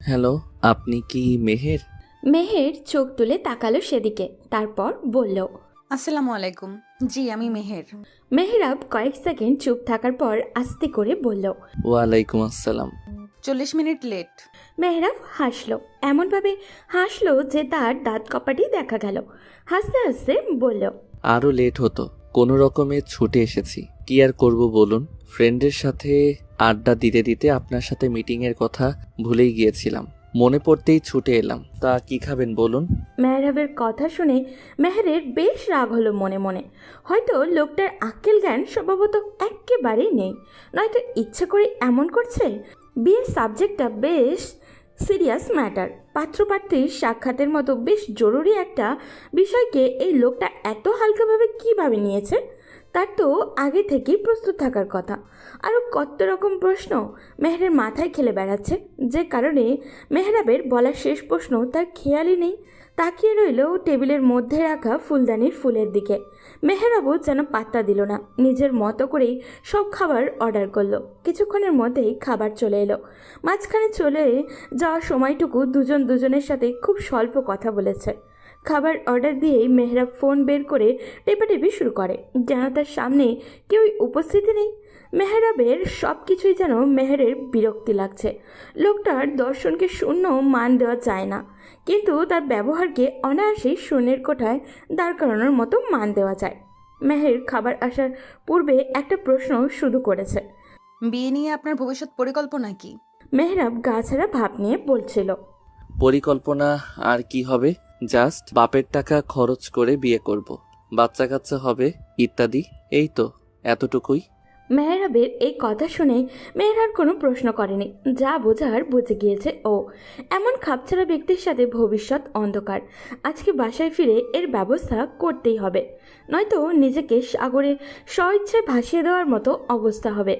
Hello, আপনি কি মেহের? মেহের চোখ তুলে তাকালো সেদিকে, তারপর বলল, আসসালামু আলাইকুম। জি, আমি মেহের। মেহরাব কয়েক সেকেন্ড চুপ থাকার পর আস্তে করে বলল, ওয়ালাইকুম আসসালাম। 40 মিনিট লেট। মেহরাব হাসলো, এমনভাবে হাসলো যে তার দাঁত কপাটি দেখা গেল। হাসতে হাসতে বলল, আরও লেট হতো, কোনো রকমে ছুটে এসেছি। কি আর করব বলুন, ফ্রেন্ডের সাথে আড্ডা দিতে দিতে আপনার সাথে মিটিংয়ের কথা ভুলেই গিয়েছিলাম, মনে পড়তেই ছুটে এলাম। তা কি খাবেন বলুন? মেহরাবের কথা শুনে মেহেরের বেশ রাগ হলো মনে মনে। হয়তো লোকটার আক্কেল জ্ঞান স্বভাবত একেবারেই নেই, নয়তো ইচ্ছে করে এমন করছে। বিয়ের সাবজেক্টটা বেশ সিরিয়াস ম্যাটার, পাত্রপাত্রীর সাক্ষাতের মতো বেশ জরুরি একটা বিষয়কে এই লোকটা এত হালকাভাবে কীভাবে নিয়েছে। তার তো আগে থেকেই প্রস্তুত থাকার কথা। আরও কত রকম প্রশ্ন মেহেরের মাথায় খেলে বেড়াচ্ছে, যে কারণে মেহরাবের বলা শেষ প্রশ্ন তার খেয়ালই নেই। তাকিয়ে রইল টেবিলের মধ্যে রাখা ফুলদানির ফুলের দিকে। মেহরাবও যেন পাত্তা দিল না, নিজের মতো করেই সব খাবার অর্ডার করলো। কিছুক্ষণের মধ্যেই খাবার চলে এলো। মাঝখানে চলে যাওয়ার সময়টুকু দুজন দুজনের সাথে খুব স্বল্প কথা বলেছে। খাবার অর্ডার দিয়েই মেহরাব ফোন বের করে টেপাটেপি শুরু করে, যেন তার সামনে কেউই উপস্থিতি নেই। মেহরাবের সব কিছুই যেন মেহেরের বিরক্তি লাগছে। লোকটার দর্শনকে শূন্য মান দেওয়া যায় না, কিন্তু তার ব্যবহারকে অনায়াসেই শূন্যের কোঠায় দাঁড় করানোর মতো মান দেওয়া যায়। মেহের খাবার আসার পূর্বে একটা প্রশ্ন শুরু করেছে। বিয়ে নিয়ে আপনার ভবিষ্যৎ পরিকল্পনা কি? মেহরাব গা ছাড়া ভাব নিয়ে বলছিল, পরিকল্পনা আর কি হবে, জাস্ট বাপের টাকা খরচ করে বিয়ে করব, বাচ্চা কাচ্চা হবে ইত্যাদি, এই তো, এতটুকুই। মেহরাবের এই কথা শুনে মেহরার কোনো প্রশ্ন করেনি, যা বোঝার বুঝে গিয়েছে ও। এমন খাপছাড়া ব্যক্তির সাথে ভবিষ্যৎ অন্ধকার। আজকে বাসায় ফিরে এর ব্যবস্থা করতেই হবে, নয়তো নিজেকে সাগরে স্বইচ্ছে ভাসিয়ে দেওয়ার মতো অবস্থা হবে।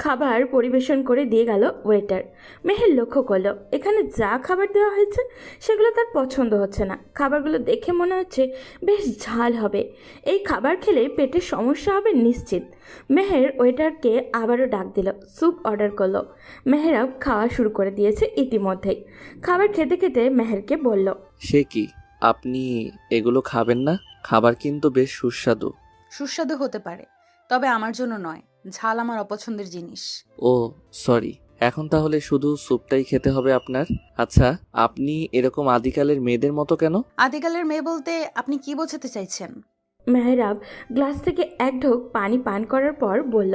খাবার পরিবেশন করে দিয়ে গেল ওয়েটার। মেহের লক্ষ্য করলো এখানে যা খাবার দেওয়া হয়েছে সেগুলো তার পছন্দ হচ্ছে না। খাবারগুলো দেখে মনে হচ্ছে বেশ ঝাল হবে, এই খাবার খেলে পেটের সমস্যা হবে নিশ্চিত। মেহের ওয়েটারকে আবারও ডাক দিল, স্যুপ অর্ডার করলো। মেহেরাব খাওয়া শুরু করে দিয়েছে ইতিমধ্যেই। খাবার খেতে খেতে মেহেরকে বলল, সে কি, আপনি এগুলো খাবেন না? খাবার কিন্তু বেশ সুস্বাদু। সুস্বাদু হতে পারে, তবে আমার জন্য নয়। ঝাল আমার অপছন্দের জিনিস। ও সরি, এখন তাহলে শুধু স্যুপটাই খেতে হবে আপনার? আচ্ছা, আপনি এরকম আদিকালের মেয়েদের মতো কেন? আদিকালের মেয়ে বলতে আপনি কি বোঝাতে চাইছেন? মেহরাব গ্লাস থেকে এক ঢোক পানি পান করার পর বলল,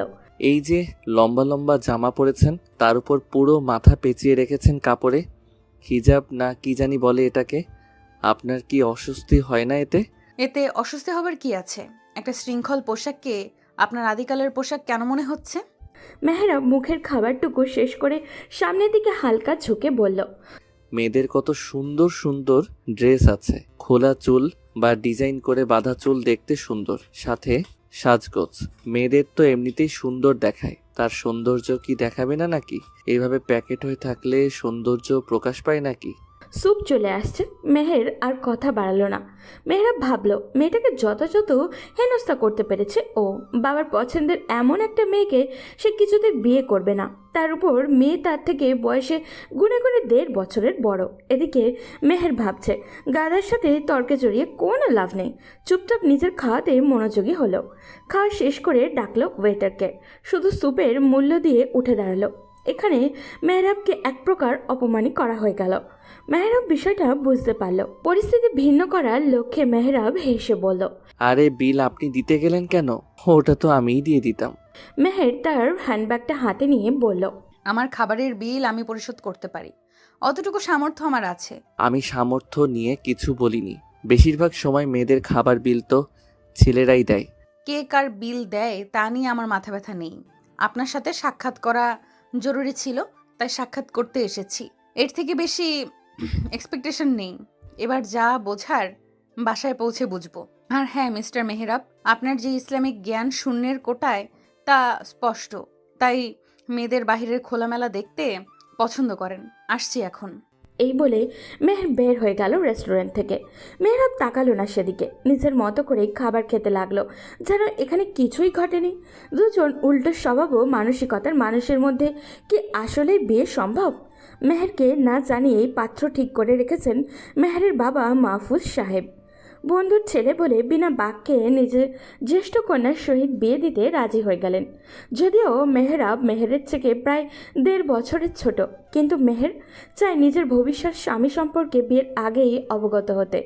এই যে লম্বা লম্বা জামা পরেছেন, তার উপর পুরো মাথা পেঁচিয়ে রেখেছেন কাপড়ে, হিজাব না কি জানি বলে এটাকে, আপনার কি অস্বস্তি হয় না এতে? এতে অস্বস্তি হবার কি আছে? একটা শৃঙ্খল পোশাককে আপনার আদিকালের পোশাক কেন মনে হচ্ছে? মেহরাব মুখের খাবারটুকু শেষ করে সামনের দিকে হালকা ঝুঁকে বলল, মেয়েদের কত সুন্দর সুন্দর ড্রেস আছে, খোলা চুল বা ডিজাইন করে বাঁধা চুল দেখতে সুন্দর, সাথে সাজগোজ। মেয়েদের তো এমনিতেই সুন্দর দেখায়, তার সৌন্দর্য কি দেখাবে না নাকি? এইভাবে প্যাকেট হয়ে থাকলে সৌন্দর্য প্রকাশ পায় নাকি? স্যুপ চলে আসছে। মেহের আর কথা বাড়ালো না। মেহরাব ভাবলো মেয়েটাকে যথাযথ হেনস্থা করতে পেরেছে ও। বাবার পছন্দের এমন একটা মেয়েকে সে কিছুতে বিয়ে করবে না। তার উপর মেয়ে তার থেকে বয়সে গুনে গুনে 1.5 বছরের বড়। এদিকে মেহের ভাবছে গাদার সাথে তর্কে জড়িয়ে কোনো লাভ নেই। চুপচাপ নিজের খাওয়াতে মনোযোগী হলো। খাওয়া শেষ করে ডাকলো ওয়েটারকে, শুধু স্যুপের মূল্য দিয়ে উঠে দাঁড়ালো। এখানে মেহরাবকে এক প্রকার অপমানই করা হয়ে গেল। মেহরাব বিষয়টা বুঝতে পারল। পরিস্থিতি ভিন্ন করার লক্ষ্যে মেহরাব হেসে বলল, আরে বিল আপনি দিতে গেলেন কেন? ওটা তো আমিই দিয়ে দিতাম। মেহের তার হ্যান্ডব্যাগটা হাতে নিয়ে বলল, আমার খাবারের বিল আমি পরিশোধ করতে পারি, অতটুকু সামর্থ্য আমার আছে। আমি সামর্থ্য নিয়ে কিছু বলিনি, বেশিরভাগ সময় মেয়েদের খাবার বিল তো ছেলেরাই দেয়। কে কার বিল দেয় তা নিয়ে আমার মাথা ব্যথা নেই। আপনার সাথে সাক্ষাৎ করা জরুরি ছিল, তাই সাক্ষাৎ করতে এসেছি। এর থেকে বেশি এক্সপেকটেশন নেই। এবার যা বোঝার বাসায় পৌঁছে বুঝবো। আর হ্যাঁ মিস্টার মেহরাব, আপনার যে ইসলামিক জ্ঞান শূন্যের কোটায় তা স্পষ্ট, তাই মেয়েদের বাহিরের খোলামেলা দেখতে পছন্দ করেন। আসছি এখন। এই বলে মেহের বের হয়ে গেল রেস্টুরেন্ট থেকে। মেহরাব তাকালো না সেদিকে, নিজের মতো করে খাবার খেতে লাগলো, যেন এখানে কিছুই ঘটেনি। দুজন উল্টো স্বভাব ও মানসিকতার মানুষের মধ্যে কি আসলে বিয়ে সম্ভব? মেহেরকে না জানিয়েই পাত্র ঠিক করে রেখেছেন মেহেরের বাবা মাহফুজ সাহেব। বন্ধুর ছেলে বলে বিনা বাক্যে নিজের জ্যেষ্ঠ কন্যার সহিত বিয়ে দিতে রাজি হয়ে গেলেন। যদিও মেহরাব মেহেরের থেকে প্রায় 1.5 বছরের ছোট, কিন্তু মেহের চায় নিজের ভবিষ্যৎ স্বামী সম্পর্কে বিয়ের আগেই অবগত হতে।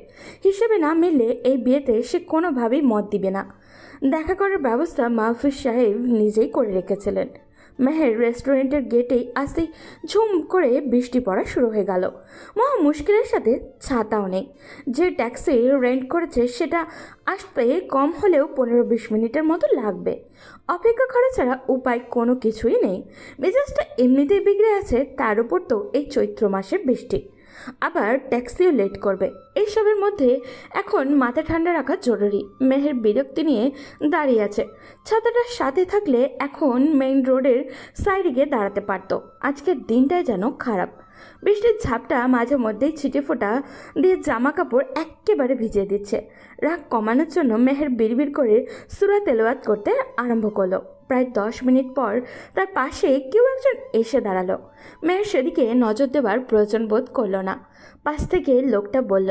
হিসেবে না মিললে এই বিয়েতে সে কোনোভাবেই মত দিবে না। দেখা করার ব্যবস্থা মাহফুজ সাহেব নিজেই করে রেখেছিলেন। মেহের রেস্টুরেন্টের গেটেই আসতেই ঝুম করে বৃষ্টি পড়া শুরু হয়ে গেল। মহা মুশকিলের সাথে ছাতাও নেই। যে ট্যাক্সি রেন্ট করেছে সেটা আসতে কম হলেও 15-20 মিনিটের মতো লাগবে। অপেক্ষা করা ছাড়া উপায় কোনো কিছুই নেই। মেজাজটা এমনিতেই বিগড়ে আছে, তার উপর তো এই চৈত্র মাসের বৃষ্টি, আবার ট্যাক্সিও লেট করবে। এইসবের মধ্যে এখন মাথা ঠান্ডা রাখা জরুরি। মেহের বিরক্তি নিয়ে দাঁড়িয়ে আছে। ছাতাটার সাথে থাকলে এখন মেইন রোডের সাইডে গিয়ে দাঁড়াতে পারতো। আজকের দিনটাই যেন খারাপ। বৃষ্টির ঝাপটা মাঝে মধ্যেই ছিটে ফোঁটা দিয়ে জামা কাপড় একেবারে ভিজিয়ে দিচ্ছে। রাগ কমানোর জন্য মেহের বিড়বিড় করে সূরা তেলাওয়াত করতে আরম্ভ করলো। প্রায় 10 মিনিট পর তার পাশে কেউ একজন এসে দাঁড়ালো। মেয়ের সেদিকে নজর দেওয়ার প্রয়োজন বোধ করলো না। পাশ থেকে লোকটা বলল,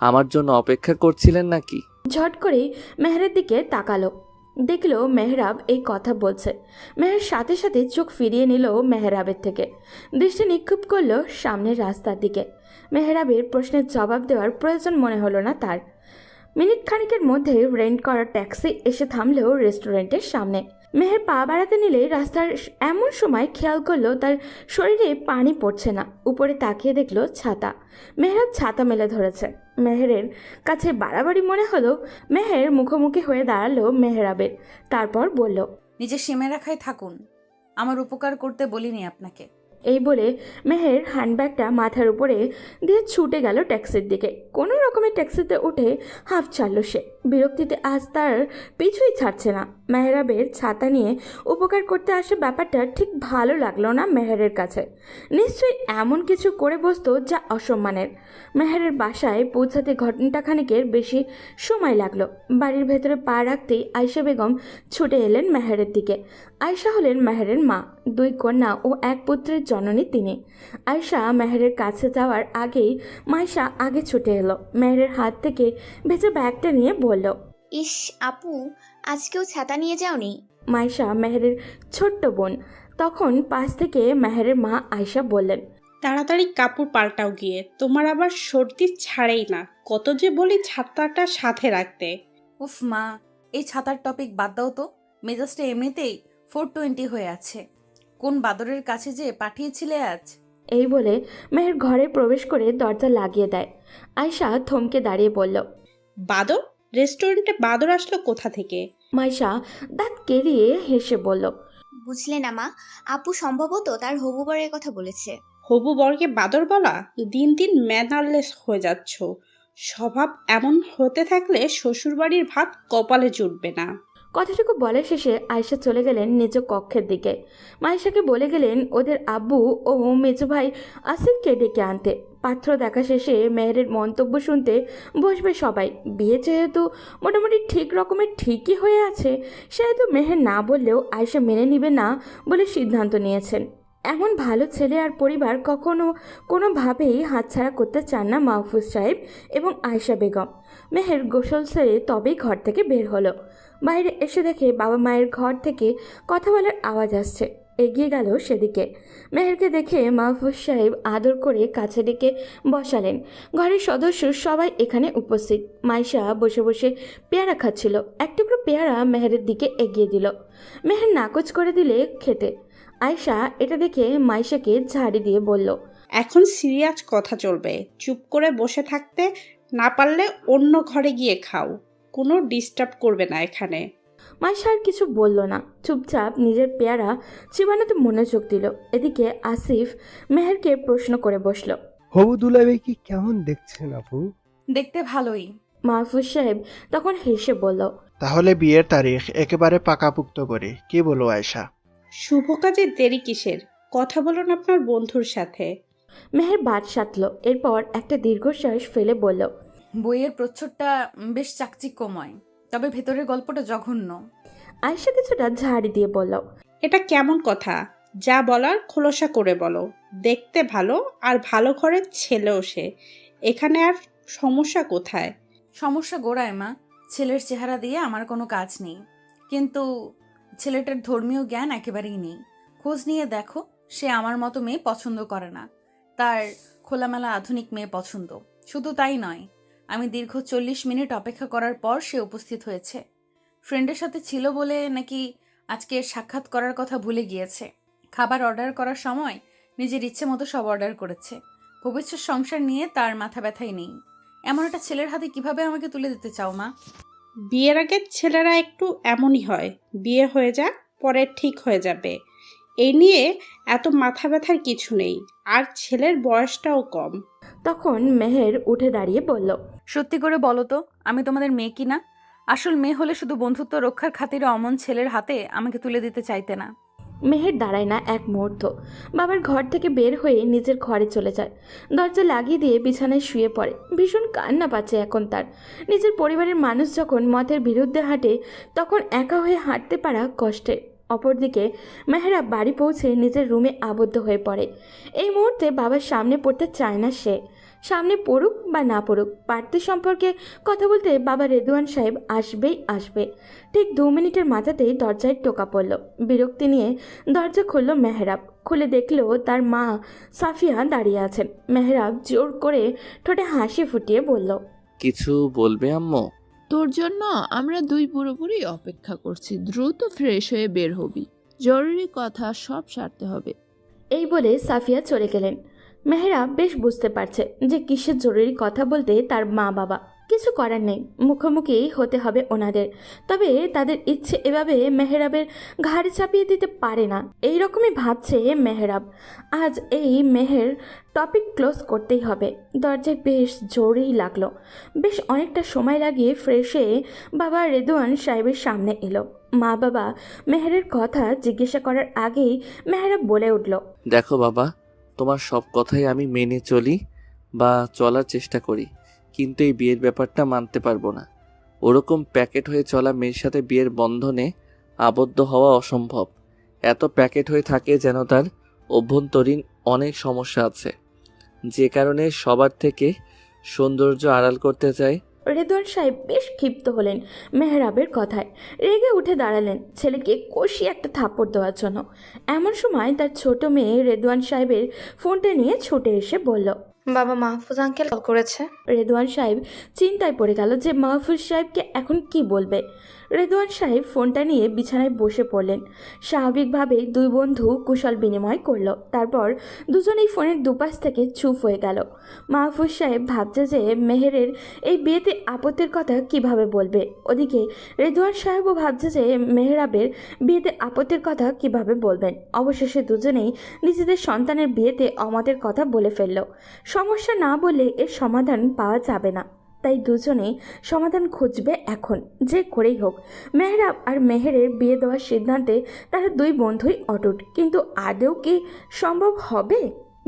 আমার জন্য অপেক্ষা করছিলেন নাকি? ঝট করেই মেহেরের দিকে তাকালো। দেখলো মেহরাব এই কথা বলছে। মেহের সাথে সাথে চোখ ফিরিয়ে নিল মেহরাবের থেকে। দৃষ্টি নিক্ষেপ করলো সামনের রাস্তার দিকে। মেহরাবের প্রশ্নের জবাব দেওয়ার প্রয়োজন মনে হলো না তার। মিনিট খানিকের মধ্যে রেন্ট করা ট্যাক্সি এসে থামলো রেস্টুরেন্টের সামনে। মেহের পা বাড়াতে নিলে রাস্তার এমন সময় খেয়াল করলো তার শরীরে পানি পড়ছে না। উপরে তাকিয়ে দেখলো ছাতা। মেহরাব ছাতা মেলে ধরেছে। মেহেরের কাছে বাড়াবাড়ি মনে হলো। মেহের মুখোমুখি হয়ে দাঁড়ালো মেহরাবের, তারপর বলল, নিজের সীমা রেখায় থাকুন, আমার উপকার করতে বলিনি আপনাকে। এই বলে মেহের হ্যান্ডব্যাগটা মাথার উপরে দিয়ে ছুটে গেল ট্যাক্সির দিকে। কোনো রকমের ট্যাক্সিতে উঠে হাফ ছাড়ল সে। বিরক্তিতে আজ তার পিছুই ছাড়ছে না। মেহরাবের ছাতা নিয়ে উপকার করতে আসে ব্যাপারটা ঠিক ভালো লাগলো না মেহেরের কাছে। নিশ্চয়ই এমন কিছু করে বসতো যা অসম্মানের। মেহেরের বাসায় পৌঁছাতে ঘণ্টাখানেকের বেশি সময় লাগলো। বাড়ির ভেতরে পা রাখতেই আয়শা বেগম ছুটে এলেন মেহেরের দিকে। আয়শা হলেন মেহেরের মা। 2 কন্যা ও 1 পুত্রের জননী তিনি। আয়শা মেহেরের কাছে যাওয়ার আগেই মাইশা আগে ছুটে এলো। মেহেরের হাত থেকে ভেজা ব্যাগটা নিয়ে বলল, ইস আপু, আজকেও ছাতা নিয়ে যাওনি? মাইশা মেহেরের ছোট্ট বোন। তখন পাশ থেকে মেহেরের মা আয়শা বললেন, তাড়াতাড়ি কাপড় পাল্টাও গিয়ে, তোমার আবার সর্দি ছাড়েই না। কত যে বলি ছাতাটা সাথে রাখতে। উফ মা, এই ছাতার টপিক বাদ দাও তো। মেজাজটা এমনিতেই 420 হয়ে আছে। কোন বাদরের কাছে যে পাঠিয়েছিলে আজ? এই বলে মেহের ঘরে প্রবেশ করে দরজা লাগিয়ে দেয়। আয়শা থমকে দাঁড়িয়ে বলল, বাদর? রেস্টুরেন্টে বাদর আসলো কোথা থেকে? মাইশা দাঁত কেলিয়ে হেসে বলল, বুঝলে না মা, আপু সম্ভবত তার হবু বরের কথা বলেছে। হবু বরকে বাদর বলা? দিন দিন ম্যানারলেস হয়ে যাচ্ছ। স্বভাব এমন হতে থাকলে শ্বশুরবাড়ির ভাত কপালে জুটবে না। কথাটুকু বলা শেষে আয়শা চলে গেলেন নিজ কক্ষের দিকে। মাইশাকে বলে গেলেন ওদের আব্বু ও মেজো ভাই আসিফকে ডেকে আনতে। পাত্র দেখা শেষে মেহেরের মন্তব্য শুনতে বসবে সবাই। বিয়ে যেহেতু মোটামুটি ঠিক রকমের ঠিকই হয়ে আছে, সেহেতু মেহের না বললেও আয়শা মেনে নিবে না বলে সিদ্ধান্ত নিয়েছেন। এমন ভালো ছেলে আর পরিবার কখনো কোনোভাবেই হাতছাড়া করতে চান না মাহফুজ সাহেব এবং আয়শা বেগম। মেহের গোসল সেরে তবেই ঘর থেকে বের হলো। বাইরে এসে দেখে বাবা মায়ের ঘর থেকে কথা বলার আওয়াজ আসছে। এগিয়ে গেল সেদিকে। মেহেরকে দেখে মাহফুজ সাহেব আদর করে কাছে ডেকে বসালেন। ঘরের সদস্য সবাই এখানে উপস্থিত। মাইশা বসে বসে পেয়ারা খাচ্ছিল। এক টুকরো পেয়ারা মেহেরের দিকে এগিয়ে দিল। মেহের নাকচ করে দিলে খেতে। আয়শা এটা দেখে মাইশাকে ঝাড়ি দিয়ে বলল, এখন সিরিয়াস কথা চলবে। চুপ করে বসে থাকতে না পারলে অন্য ঘরে গিয়ে খাও। কোনো ডিস্টার্ব করবে না এখানে। মাইশা আর কিছু বলল না, চুপচাপ নিজের পেয়ারা চিবানোতে মনোযোগ দিল। এদিকে আসিফ মেহেরকে প্রশ্ন করে বসল, হবু দুলাভাইকে কেমন দেখছেন আপু? দেখতে ভালোই। মাহফুজ সাহেব তখন হেসে বলল, তাহলে বিয়ের তারিখ একেবারে পাকাপুক্ত করে, কি বলো আয়শা? শুভ কাজে দেরি কিসের? কথা বলুন আপনার বন্ধুর সাথে। মেহের বাদ সাধল। এরপর একটা দীর্ঘশ্বাস ফেলে বলল, বইয়ের প্রচ্ছদটা বেশ চাকচিক্যময়, তবে ভেতরের গল্পটা জঘন্য। আয়শা কিছুটা ঝাড়ি দিয়ে বলল, এটা কেমন কথা? যা বলার খোলসা করে বলো। দেখতে ভালো আর ভালো ঘরের ছেলেও সে। এখানে আর সমস্যা কোথায়? সমস্যা গোড়ায় মা। ছেলের চেহারা দিয়ে আমার কোনো কাজ নেই, কিন্তু ছেলেটার ধর্মীয় জ্ঞান একেবারেই নেই। খোঁজ নিয়ে দেখো, সে আমার মতো মেয়ে পছন্দ করে না, তার খোলামেলা আধুনিক মেয়ে পছন্দ। শুধু তাই নয়, আমি দীর্ঘ 40 মিনিট অপেক্ষা করার পর সে উপস্থিত হয়েছে। ফ্রেন্ডের সাথে ছিল বলে নাকি আজকে সাক্ষাৎ করার কথা ভুলে গিয়েছে। খাবার অর্ডার করার সময় নিজের ইচ্ছে মতো সব অর্ডার করেছে। ভবিষ্যৎ সংসার নিয়ে তার মাথা ব্যথাই নেই। এমন একটা ছেলের হাতে কিভাবে আমাকে তুলে দিতে চাও মা? বিয়ের আগে ছেলেরা একটু এমনই হয়। বিয়ে হয়ে যাক, পরে ঠিক হয়ে যাবে। এই নিয়ে এত মাথা ব্যথার কিছু নেই। আর ছেলের বয়সটাও কম। তখন মেহের উঠে দাঁড়িয়ে বলল, সত্যি করে বলো তো, আমি তোমাদের মেয়ে কি না? আসল মেয়ে হলে শুধু বন্ধুত্ব রক্ষার খাতিরে অমন ছেলের হাতে আমাকে তুলে দিতে চাইতে না। মেহের দাঁড়ায় না এক মুহূর্ত। বাবার ঘর থেকে বের হয়ে নিজের ঘরে চলে যায়। দরজা লাগিয়ে দিয়ে বিছানায় শুয়ে পড়ে। ভীষণ কান্না পাচ্ছে এখন তার। নিজের পরিবারের মানুষ যখন মতের বিরুদ্ধে হাঁটে, তখন একা হয়ে হাঁটতে পারা কষ্টের। অপরদিকে মেহেরা বাড়ি পৌঁছে নিজের রুমে আবদ্ধ হয়ে পড়ে। এই মুহূর্তে বাবার সামনে পড়তে চায় না সে। সামনে পড়ুক বা না পড়ুক, প্রার্থী সম্পর্কে কথা বলতে বাবা রেদওয়ান সাহেব আসবেই আসবে। ঠিক 2 মিনিটের মাথাতেই দরজায় টোকা পড়ল। বিরক্তি নিয়ে দরজা খুলল মেহরাব। খুলে দেখলো তার মা সাফিয়া দাঁড়িয়ে আছেন। মেহরাব জোর করে ঠোঁটে হাসি ফুটিয়ে বলল, কিছু বলবে আম্মু? তোর জন্য আমরা দুই পুরোপুরি অপেক্ষা করছি। দ্রুত ফ্রেশ হয়ে বের হবি, জরুরি কথা সব সারতে হবে। এই বলে সাফিয়া চলে গেলেন। মেহরাব বেশ বুঝতে পারছে যে কিসের জরুরি কথা বলতে তার মা বাবা। কিছু করার নেই, মুখোমুখি হতে হবে ওনাদের। তবে তাদের ইচ্ছে এভাবে মেহরাবের ঘাড়ে চাপিয়ে দিতে পারে না। এই রকমই ভাবছে মেহরাব। আজ এই মেহের টপিক ক্লোজ করতেই হবে। দরজায় বেশ জোরেই লাগলো। বেশ অনেকটা সময় লাগিয়ে ফ্রেশ হয়ে বাবা রেদওয়ান সাহেবের সামনে এলো। মা বাবা মেহেরের কথা জিজ্ঞাসা করার আগেই মেহরাব বলে উঠল, দেখো বাবা, তোমার সব কথাই আমি মেনে চলি বা চলার চেষ্টা করি, কিন্তু এই বিয়ের ব্যাপারটা মানতে পারবো না। ওরকম প্যাকেট হয়ে চলা মেয়ের সাথে বিয়ের বন্ধনে আবদ্ধ হওয়া অসম্ভব। এত প্যাকেট হয়ে থাকে যেন তার অভ্যন্তরীণ অনেক সমস্যা আছে, যে কারণে সবার থেকে সৌন্দর্য আড়াল করতে চায়। রেদওয়ান সাহেব বেশ ক্ষিপ্ত হলেন মেহরাবের কথায়। রেগে উঠে দাঁড়ালেন ছেলেকে কষিয়ে একটা থাপ্পড় দেওয়ার জন্য। এমন সময় তার ছোট মেয়ে রেদওয়ান সাহেবের ফোনটা নিয়ে ছুটে এসে বলল, বাবা মাহফুজ আঙ্কেল কল করেছে। রেদওয়ান সাহেব চিন্তায় পড়ে গেল যে মাহফুজ সাহেবকে এখন কি বলবে। রেদওয়ান সাহেব ফোনটা নিয়ে বিছানায় বসে পড়লেন। স্বাভাবিকভাবে দুই বন্ধু কুশল বিনিময় করলো। তারপর দুজনেই ফোনের দুপাশ থেকে চুপ হয়ে গেল। মাহফুজ সাহেব ভাবছে যে মেহেরের এই বিয়েতে আপত্তির কথা কিভাবে বলবে। ওদিকে রেদওয়ান সাহেবও ভাবছে যে মেহরাবের বিয়েতে আপত্তির কথা কিভাবে বলবেন। অবশেষে দুজনেই নিজেদের সন্তানের বিয়েতে অমতের কথা বলে ফেলল। সমস্যা না বললে এর সমাধান পাওয়া যাবে না, তাই দুজনেই সমাধান খুঁজবে এখন, যে করেই হোক। মেহরাব আর মেহেরের বিয়ে দেওয়ার সিদ্ধান্তে তারা দুই বন্ধুই অটুট। কিন্তু আদৌ কি সম্ভব হবে?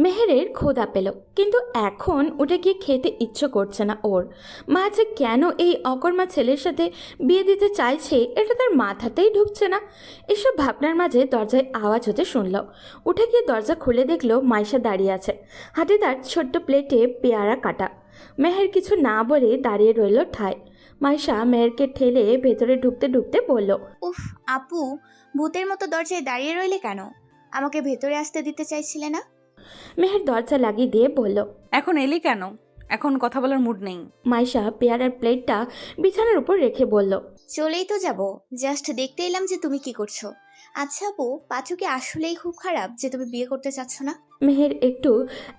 মেহেরের ক্ষুধা পেল, কিন্তু এখন উঠে গিয়ে খেতে ইচ্ছে করছে না ওর। মা যে কেন এই অকর্মা ছেলের সাথে বিয়ে দিতে চাইছে এটা তার মাথাতেই ঢুকছে না। এসব ভাবনার মাঝে দরজায় আওয়াজ হতে শুনল। উঠে গিয়ে দরজা খুলে দেখলো মাইশা দাঁড়িয়ে আছে, হাতে তার ছোট্ট প্লেটে পেয়ারা কাটা। মেহের কিছু না বলে দাঁড়িয়ে রইল ঠায়। মাইশা মেহেরকে ঠেলে ভেতরে ঢুকতে ঢুকতে বলল, উফ আপু, ভূতের মতো দরজায় দাঁড়িয়ে রইলে কেন? আমাকে ভেতরে আসতে দিতে চাইছিলে না? মেহের দরজা লাগিয়ে দিয়ে বলল, এখন এলি কেন? এখন কথা বলার মুড নেই। মাইশা পেয়ারার প্লেটটা বিছানার উপর রেখে বলল, চলেই তো যাব, জাস্ট দেখতে এলাম যে তুমি কি করছো। আচ্ছা আপু, পাঁচু কি আসলেই খুব খারাপ যে তুমি বিয়ে করতে চাচ্ছ না? মেহের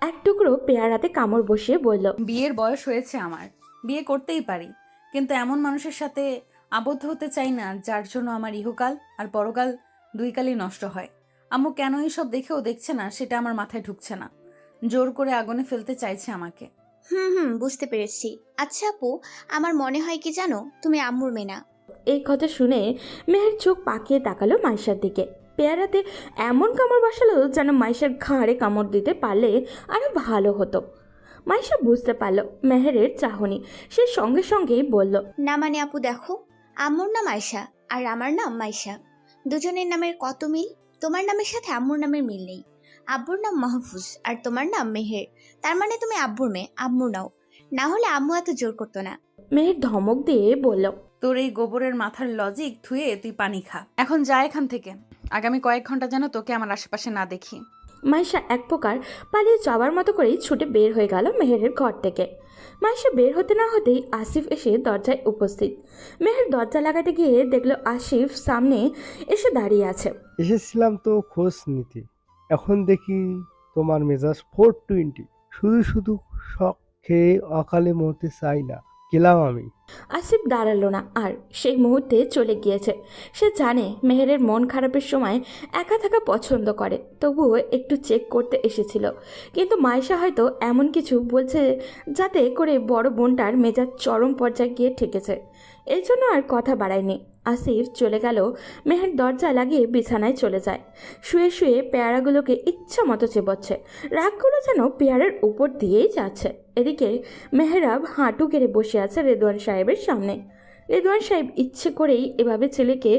এক টুকরো পেয়ারাতে কামড় বসিয়ে বলল, বিয়ের বয়স হয়েছে আমার, বিয়ে করতেই পারি, কিন্তু এমন মানুষের সাথে আবদ্ধ হতে চাই না যার জন্য আমার ইহকাল আর পরকাল দুই কালই নষ্ট হয়। আম্মু কেন এইসব দেখেও দেখছে না সেটা আমার মাথায় ঢুকছে না। জোর করে আগুনে ফেলতে চাইছে আমাকে। বুঝতে পেরেছি। আচ্ছা আপু, আমার মনে হয় কি জানো, তুমি আম্মুর মেয়ে না। এই কথা শুনে মেহের চোখ পাকিয়ে তাকালো মাইশার দিকে। পেয়ারাতে এমন কামড় বসালো যেন মাইশার ঘাড়ে কামড় দিতে পারলে আরো ভালো হতো। মাইশা বুঝতে পারল মেহেরের চাহনি। সে সঙ্গে সঙ্গেই বলল, না মানে আপু দেখো, আম্মুর নাম আয়শা আর আমার নাম মাইশা। দুজনের নামের কত মিল। তোমার নামের সাথে আম্মুর নামের মিল নেই। আব্বুর নাম মাহফুজ আর তোমার নাম মেহের। তার মানে তুমি আব্বুর মেয়ে, আম্মু নাও। না হলে আম্মু এত জোর করতো না। মেহের ধমক দিয়ে বলল, তোর এই গোবরের মাথার লজিক ধুয়ে তুই পানি খা। এখন যা এখান থেকে। আগামী কয়েক ঘন্টা যেন তোকে আমার আশেপাশে না দেখি। মাইশা এক প্রকার পালিয়ে যাওয়ার মতো করেই ছুটে বের হয়ে গেল মেহেরের ঘর থেকে। মাইশা বের হতে না হতেই আসিফ এসে দরজায় উপস্থিত। মেহের দরজা লাগাতে গিয়ে দেখলো আসিফ সামনে এসে দাঁড়িয়ে আছে। এসেছিলাম তো খোঁজ নিতে, এখন দেখি তোমার মেজাজ 420। শুধু শুধু শখ খেয়ে অকালে মরতে চাই না, গেলাম আমি। আসিফ দাঁড়ালো না আর সেই মুহূর্তে চলে গিয়েছে। সে জানে মেহেরের মন খারাপের সময় একা থাকা পছন্দ করে, তবুও একটু চেক করতে এসেছিল। কিন্তু মাইশা হয়তো এমন কিছু বলছে যাতে করে বড় বোনটার মেজাজ চরম পর্যায়ে গিয়ে ঠেকেছে। এই জন্য আর কথা বাড়ায়নি। আসিফ চলে গেল, মেহের দরজা লাগিয়ে বিছানায় চলে যায়। শুয়ে শুয়ে পেয়ারাগুলোকে ইচ্ছা মতো চেপচ্ছে। রাগগুলো যেন পেয়ারের উপর দিয়েই যাচ্ছে। এদিকে মেহরাব হাঁটু গেড়ে বসে আছে রেদওয়ান সাহেবের সামনে। রেদওয়ান সাহেব ইচ্ছে করেই এভাবে ছেলেকে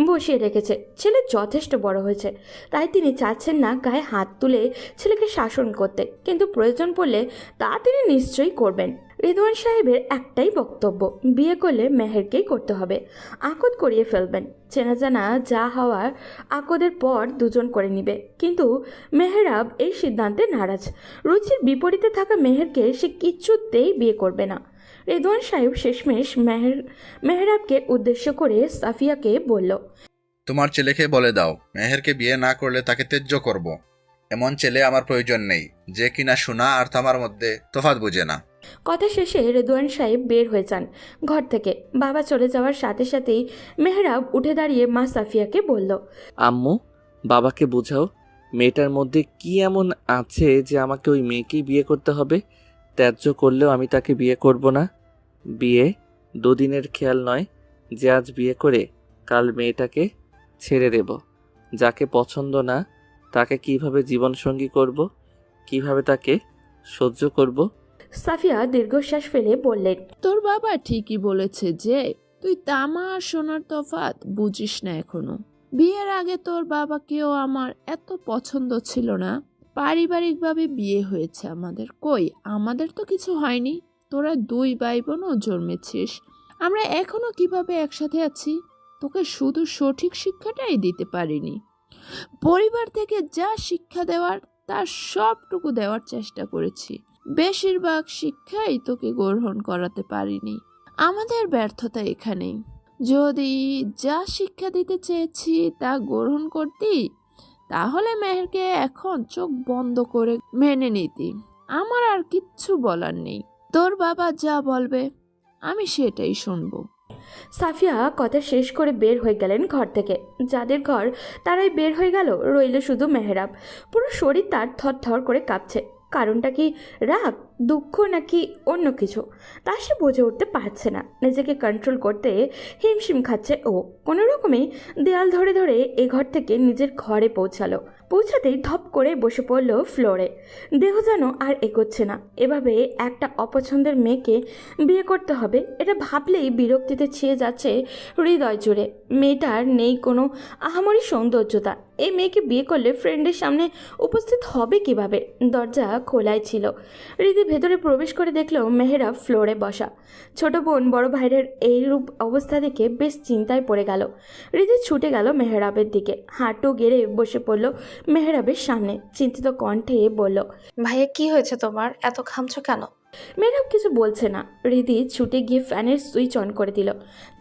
বসিয়ে রেখেছে। ছেলে যথেষ্ট বড় হয়েছে, তাই তিনি চাচ্ছেন না গায়ে হাত তুলে ছেলেকে শাসন করতে, কিন্তু প্রয়োজন পড়লে তা তিনি নিশ্চয়ই করবেন। রেদওয়ান সাহেবের একটাই বক্তব্য, বিয়ে করলে মেহেরকেই করতে হবে, আকদ করিয়ে ফেলবেন। চেনা জানা যা হওয়ার আকদের পর দুজন করে নিবে। কিন্তু মেহরাব এই সিদ্ধান্তে নারাজ। রুচির বিপরীতে থাকা মেহেরকে সে কিছুতেই বিয়ে করবে না। রেদওয়ান সাহেব শেষমেশ মেহরাবকে উদ্দেশ্য করে সাফিয়াকে বলল, তোমার ছেলেকে বলে দাও মেহেরকে বিয়ে না করলে তাকে ত্যায্য করব। এমন ছেলে আমার প্রয়োজন নেই যে কিনা সোনা আর তামার মধ্যে তফাৎ বুঝে না। কথা শেষে রেদওয়ান সাহেব বের হয়ে যান ঘর থেকে। বাবা চলে যাওয়ার সাথে সাথেই মেহরাব উঠে দাঁড়িয়ে মা সাফিয়াকে বলল, আম্মু, বাবাকে বোঝাও মেয়েটার মধ্যে কি এমন আছে যে আমাকে ওই মেয়েকেই বিয়ে করতে হবে। ত্যায্য করলেও আমি তাকে বিয়ে করব না। বিয়ে দুদিনের খেয়াল নয় যে আজ বিয়ে করে কাল মেয়েটাকে ছেড়ে দেব। যাকে পছন্দ না তাকে কিভাবে জীবনসঙ্গী করব, কিভাবে তাকে সহ্য করব। সাফিয়া দীর্ঘশ্বাস ফেলে বললেন, তোর বাবা ঠিকই বলেছে যে তুই তামা আর সোনার তফাৎ বুঝিস না এখনো। বিয়ের আগে তোর বাবাকেও আমার এত পছন্দ ছিল না। পারিবারিকভাবে বিয়ে হয়েছে আমাদের, কই আমাদের তো কিছু হয়নি। তোরা দুই ভাই বোনও জন্মেছিস, আমরা এখনো কিভাবে একসাথে আছি? তোকে শুধু সঠিক শিক্ষাটাই দিতে পারিনি। পরিবার থেকে যা শিক্ষা দেওয়ার তার সবটুকু দেওয়ার চেষ্টা করেছি, বেশিরভাগ শিক্ষাই তোকে গ্রহণ করাতে পারিনি। আমাদের ব্যর্থতা এখানেই। যদি যা শিক্ষা দিতে চেয়েছি তা গ্রহণ করতি, তাহলে মেহেরকে এখন চোখ বন্ধ করে মেনে নিতি। আমার আর কিচ্ছু বলার নেই। তোর বাবা যা বলবে আমি সেটাই শুনবো। সাফিয়া কথা শেষ করে বের হয়ে গেলেন ঘর থেকে। যাদের ঘর তারাই বের হয়ে গেল, রইল শুধু মেহরাব। পুরো শরীর তার থরথর করে কাঁপছে। কারণটা কি রাগ, দুঃখ নাকি অন্য কিছু, তা সে বুঝে উঠতে পারছে না। নিজেকে কন্ট্রোল করতে হিমশিম খাচ্ছে ও। কোনো রকমে দেয়াল ধরে ধরে এ ঘর থেকে নিজের ঘরে পৌঁছাতেই ধপ করে বসে পড়ল ফ্লোরে। দেহ যেন আর এগোচ্ছে না। এভাবে একটা অপছন্দের মেয়েকে বিয়ে করতে হবে, এটা ভাবলেই বিরক্তিতে ছেয়ে যাচ্ছে হৃদয় জুড়ে। মেয়েটার নেই কোনো আহামরি সৌন্দর্যতা। এই মেয়েকে বিয়ে করলে ফ্রেন্ডের সামনে উপস্থিত হবে কিভাবে? দরজা খোলাই ছিল। হৃদি ভেতরে প্রবেশ করে দেখলো মেহেরাব ফ্লোরে বসা। ছোট বোন বড় ভাইয়ের এইরূপ অবস্থা দেখে বেশ চিন্তায় পড়ে গেল। হৃদি ছুটে গেল মেহেরাবের দিকে, হাঁটু গেড়ে বসে পড়ল মেহেরাবের সামনে। চিন্তিত কণ্ঠে বলল, ভাইয়া কি হয়েছে তোমার? এত ঘামছো কেন? মেহরাব কিছু বলছে না। হৃদি ছুটে গিয়ে ফ্যানের সুইচ অন করে দিল।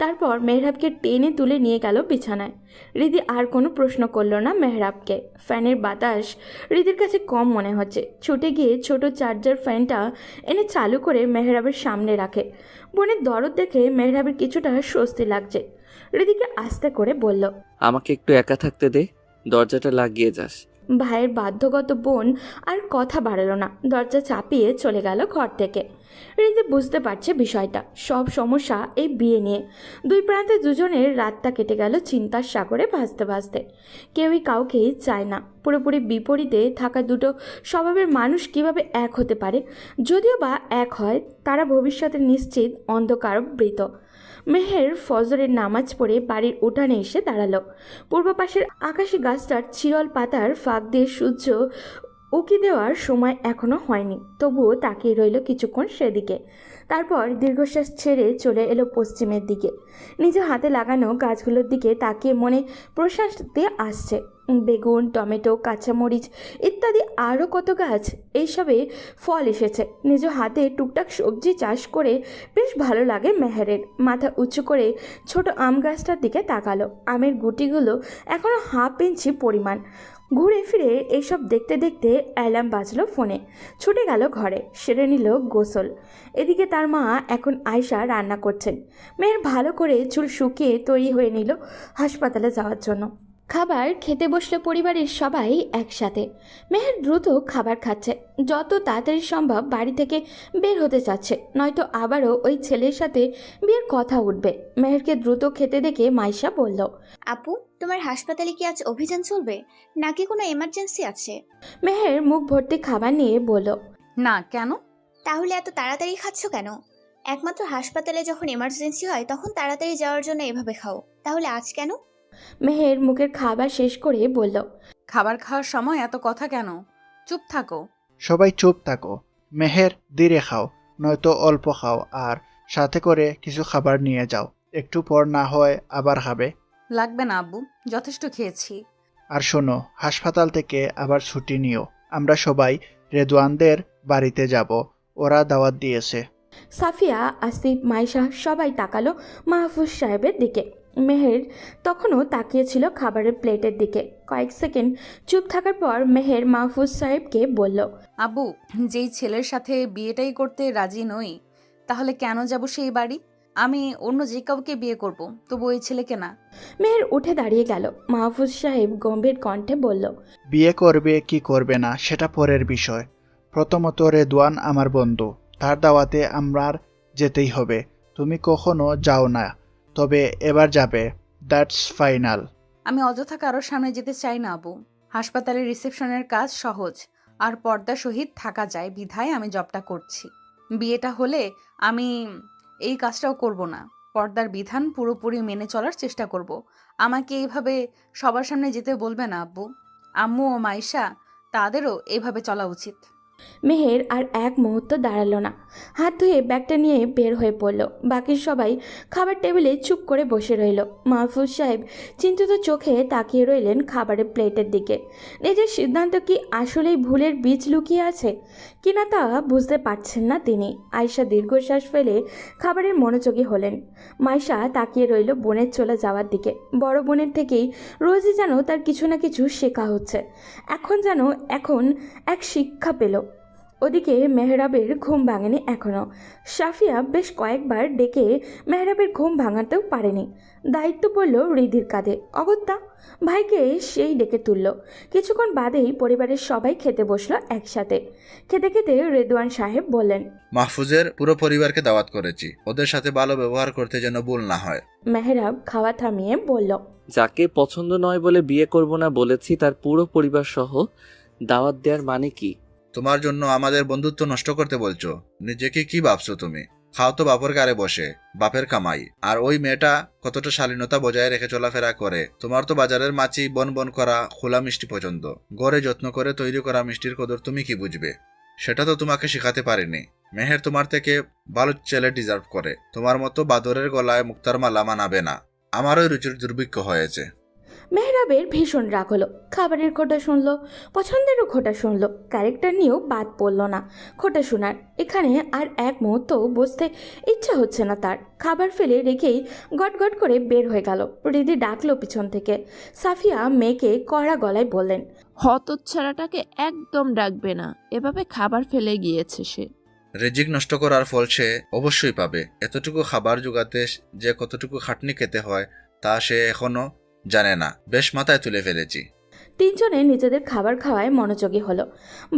তারপর মেহরাবকে টেনে তুলে নিয়ে গেল বিছানায়। হৃদি আর কোনো প্রশ্ন করল না মেহরাবকে। ফ্যানের বাতাস হৃদির কাছে কম মনে হচ্ছে। ছুটে গিয়ে ছোট চার্জার ফ্যানটা এনে চালু করে মেহরাবের সামনে রাখে। বোনের দরদ দেখে মেহরাবের কিছুটা স্বস্তি লাগছে। হৃদিকে আস্তে করে বলল, আমাকে একটু একা থাকতে দে, দরজাটা লাগিয়ে যাস। ভাইয়ের বাধ্যগত বোন আর কথা বাড়ালো না, দরজা চাপিয়ে চলে গেল ঘর থেকে। হৃদি বুঝতে পারছে বিষয়টা, সব সমস্যা এই বিয়ে নিয়ে। দুই প্রান্তে দুজনের রাতটা কেটে গেল চিন্তার সাগরে ভাসতে ভাসতে। কেউই কাউকেই চায় না। পুরোপুরি বিপরীতে থাকা দুটো স্বভাবের মানুষ কিভাবে এক হতে পারে? যদিও বা এক হয়, তারা ভবিষ্যতে নিশ্চিত অন্ধকারাবৃত। মেহের ফজরের নামাজ পড়ে বাড়ির উঠানে এসে দাঁড়ালো। পূর্ব পাশের আকাশি গাছটার চিরল পাতার ফাঁক দিয়ে সূর্য উকি দেওয়ার সময় এখনো হয়নি, তবুও তাকিয়ে রইল কিছুক্ষণ সেদিকে। তারপর দীর্ঘশ্বাস ছেড়ে চলে এলো পশ্চিমের দিকে। নিজে হাতে লাগানো গাছগুলোর দিকে তাকিয়ে মনে প্রশান্তি আসছে। বেগুন, টমেটো, কাঁচামরিচ ইত্যাদি আরও কত গাছ, এইসবে ফল এসেছে। নিজ হাতে টুকটাক সবজি চাষ করে বেশ ভালো লাগে মেহেরের। মাথা উঁচু করে ছোট আম গাছটার দিকে তাকালো। আমের গুটিগুলো এখনও হাফ ইঞ্চি পরিমাণ। ঘুরে ফিরে এইসব দেখতে দেখতে অ্যালার্ম বাজলো ফোনে। ছুটে গেল ঘরে, সেরে নিল গোসল। এদিকে তার মা এখন আয়শা রান্না করছেন। মেয়ের ভালো করে চুল শুকিয়ে তৈরি হয়ে নিল হাসপাতালে যাওয়ার জন্য। খাবার খেতে বসলো পরিবারের সবাই একসাথে। মেহের দ্রুত খাবার খাচ্ছে, যত তাড়াতাড়ি সম্ভব বাড়ি থেকে বের হতে চাচ্ছে, নয়তো আবারও ওই ছেলের সাথে বিয়ের কথা উঠবে। মেহেরকে দ্রুত খেতে দেখে মাইশা বলল, আপু, তোমার হাসপাতালে কি আজ অভিযান চলবে নাকি কোনো এমার্জেন্সি আছে? মেহের মুখ ভর্তি খাবার নিয়ে বলল, না, কেন? তাহলে এত তাড়াতাড়ি খাচ্ছ কেন? একমাত্র হাসপাতালে যখন এমার্জেন্সি হয় তখন তাড়াতাড়ি যাওয়ার জন্য এভাবে খাও, তাহলে আজ কেন? মেহের মুখের খাবার শেষ করে বলল, খাবার খাওয়ার সময় এত কথা কেন? চুপ থাকো। সবাই চুপ থাকো। মেহের, ধীরে খাও, নয়তো অল্প খাও, আর সাথে করে কিছু খাবার নিয়ে যাও। একটু পর না হয় আবার খাবে। লাগবে না আব্বু, যথেষ্ট খেয়েছি। আর শোনো, হাসপাতাল থেকে আবার ছুটি নিও। আমরা সবাই রেদওয়ানদের বাড়িতে যাব, ওরা দাওয়াত দিয়েছে। সাফিয়া, আসিফ, মাইশা সবাই তাকালো মাহফুজ সাহেবের দিকে। মেহের তখনও তাকিয়েছিল খাবারের প্লেটের দিকে। কয়েক সেকেন্ড চুপ থাকার পর মেহের মাহফুজ সাহেবকে বলল, আব্বু, যেই ছেলের সাথে বিয়েটাই করতে রাজি নই, তাহলে কেন যাব সেই বাড়ি? আমি অন্য যে কাউকে বিয়ে করব, তবু ওই ছেলেকে না। মেহের উঠে দাঁড়িয়ে গেল। মাহফুজ সাহেব গম্ভীর কণ্ঠে বলল, বিয়ে করবে কি করবে না সেটা পরের বিষয়। প্রথমত রেদওয়ান আমার বন্ধু, তার দাওয়াতে আমার যেতেই হবে। তুমি কখনো যাও না, তবে এবার যাবে, দ্যাটস ফাইনাল। আমি অযথা কারোর সামনে যেতে চাই না আব্বু। হাসপাতালের রিসেপশনের কাজ সহজ আর পর্দা সহিত থাকা যায় বিধায় আমি জবটা করছি। বিয়েটা হলে আমি এই কাজটাও করব না। পর্দার বিধান পুরোপুরি মেনে চলার চেষ্টা করব। আমাকে এইভাবে সবার সামনে যেতে বলবে না আব্বু। আম্মু ও মাইশা, তাদেরও এইভাবে চলা উচিত। মেহের আর এক মুহূর্ত দাঁড়ালো না, হাত ধুয়ে ব্যাগটা নিয়ে বের হয়ে পড়ল। বাকি সবাই খাবার টেবিলে চুপ করে বসে রইল। মাহফুজ সাহেব চিন্তিত চোখে তাকিয়ে রইলেন খাবারের প্লেটের দিকে। নিজের সিদ্ধান্ত কি আসলেই ভুলের বীজ লুকিয়ে আছে কিনা তা বুঝতে পারছেন না তিনি। আয়শা দীর্ঘশ্বাস ফেলে খাবারের মনোযোগী হলেন। মাইশা তাকিয়ে রইল বোনের চলে যাওয়ার দিকে। বড় বোনের থেকেই রোজই যেন তার কিছু না কিছু শেখা হচ্ছে। এখন এক শিক্ষা পেল। ওদিকে মেহরাবের ঘুম ভাঙেনি এখনও। সাফিয়া বেশ কয়েকবার ডেকে মেহরাবের ঘুম ভাঙাতেও পারেনি। দায়িত্ব পড়ল রিদির কাঁধে। অগত্যা ভাইকে সেই ডেকে তুলল। কিছুক্ষণ বাদেই পরিবারের সবাই খেতে বসলো একসাথে। খেতে খেতে রেদওয়ান সাহেব বললেন, মাহফুজের পুরো পরিবারকে দাওয়াত করেছি, ওদের সাথে ভালো ব্যবহার করতে যেন ভুল না হয়। মেহরাব খাওয়া থামিয়ে বলল, যাকে পছন্দ নয় বলে বিয়ে করব না বলেছি তার পুরো পরিবার সহ দাওয়াত দেওয়ার মানে কি? তোমার জন্য আমাদের বন্ধুত্ব নষ্ট করতে বলছো? নিজেকে কি ভাবছো তুমি? খাও তো বাপের গাড়ে বসে, বাপের কামাই। আর ওই মেয়েটা কতটা শালীনতা বজায় রেখে চলাফেরা করে। তোমার তো বাজারের মাছি বন বন করা খোলা মিষ্টি পছন্দ। ঘরে যত্ন করে তৈরি করা মিষ্টির কদর তুমি কি বুঝবে? সেটা তো তোমাকে শেখাতে পারিনি। মেহের তোমার থেকে ভালো ছেলে ডিজার্ভ করে। তোমার মতো বাদরের গলায় মুক্তার মালা মানাবে না। আমারও রুচির দুর্ভিক্ষ হয়েছে। মেহরাবের ভীষণ রাগ হলো। খাবারের খোটা শুনলো, পছন্দেরও খোটা শুনলো, ক্যারেক্টার নিয়েও বাদ পড়ল না খোটা শোনার। এখানে আর এক মুহূর্ত বসতে ইচ্ছা হচ্ছে না তার। খাবার ফেলে রেখেই গটগট করে বের হয়ে গেল। রিদি ডাকলো পিছন থেকে। সাফিয়া মেয়েকে কড়া গলায় বললেন, হতচ্ছাড়াটাকে একদম ডাকবে না, এভাবে খাবার ফেলে গিয়েছে সে। রিজিক নষ্ট করার ফল সে অবশ্যই পাবে। এতটুকু খাবার জোগাতে যে কতটুকু খাটনি খেতে হয় তা সে এখনো জানে না। বেশ মাথায় তুলে ফেলেছি। তিনজনে নিজেদের খাবার খাওয়ায় মনোযোগী হলো।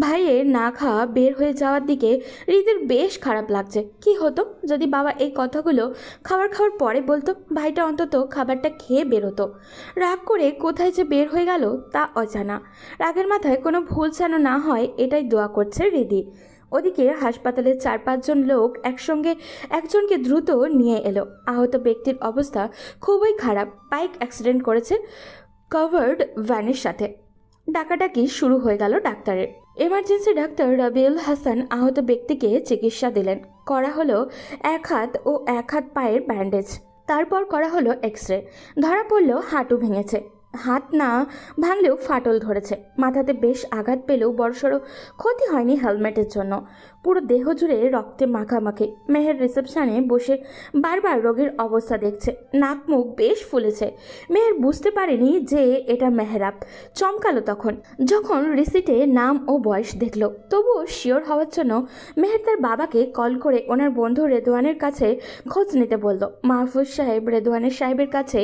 ভাইয়ের না খাওয়া বের হয়ে যাওয়ার দিকে রিদির বেশ খারাপ লাগছে। কি হতো যদি বাবা এই কথাগুলো খাবার খাওয়ার পরে বলতো? ভাইটা অন্তত খাবারটা খেয়ে বেরোতো। রাগ করে কোথায় যে বের হয়ে গেল তা অজানা। রাগের মাথায় কোনো ভুল যেন না হয় এটাই দোয়া করছে রিদি। ওদিকে হাসপাতালের 4-5 জন লোক একসঙ্গে একজনকে দ্রুত নিয়ে এলো। আহত ব্যক্তির অবস্থা খুবই খারাপ, বাইক অ্যাক্সিডেন্ট করেছে কভার্ড ভ্যানের সাথে। ডাকাডাকি শুরু হয়ে গেল ডাক্তারের। এমার্জেন্সি ডাক্তার রবিউল হাসান আহত ব্যক্তিকে চিকিৎসা দিলেন। করা হলো এক হাত ও এক হাত পায়ের ব্যান্ডেজ, তারপর করা হলো এক্স রে। ধরা পড়ল হাঁটু ভেঙেছে, হাত না ভাঙলেও ফাটল ধরেছে। মাথাতে বেশ আঘাত পেলেও বড়সড় ক্ষতি হয়নি হেলমেটের জন্য। পুরো দেহ জুড়ে রক্তে মাখামাখি। মেহের রিসেপশনে বসে বারবার রোগীর অবস্থা দেখছে, নাক মুখ বেশ ফুলেছে। মেহের বুঝতে পারেনি যে এটা মেহরাব। চমকালো তখন যখন রিসিটে নাম ও বয়স দেখল। তবুও শিওর হওয়ার জন্য মেহের তার বাবাকে কল করে ওনার বন্ধু রেদওয়ানের কাছে খোঁজ নিতে বলল। মাহফুজ সাহেব রেদওয়ানের সাহেবের কাছে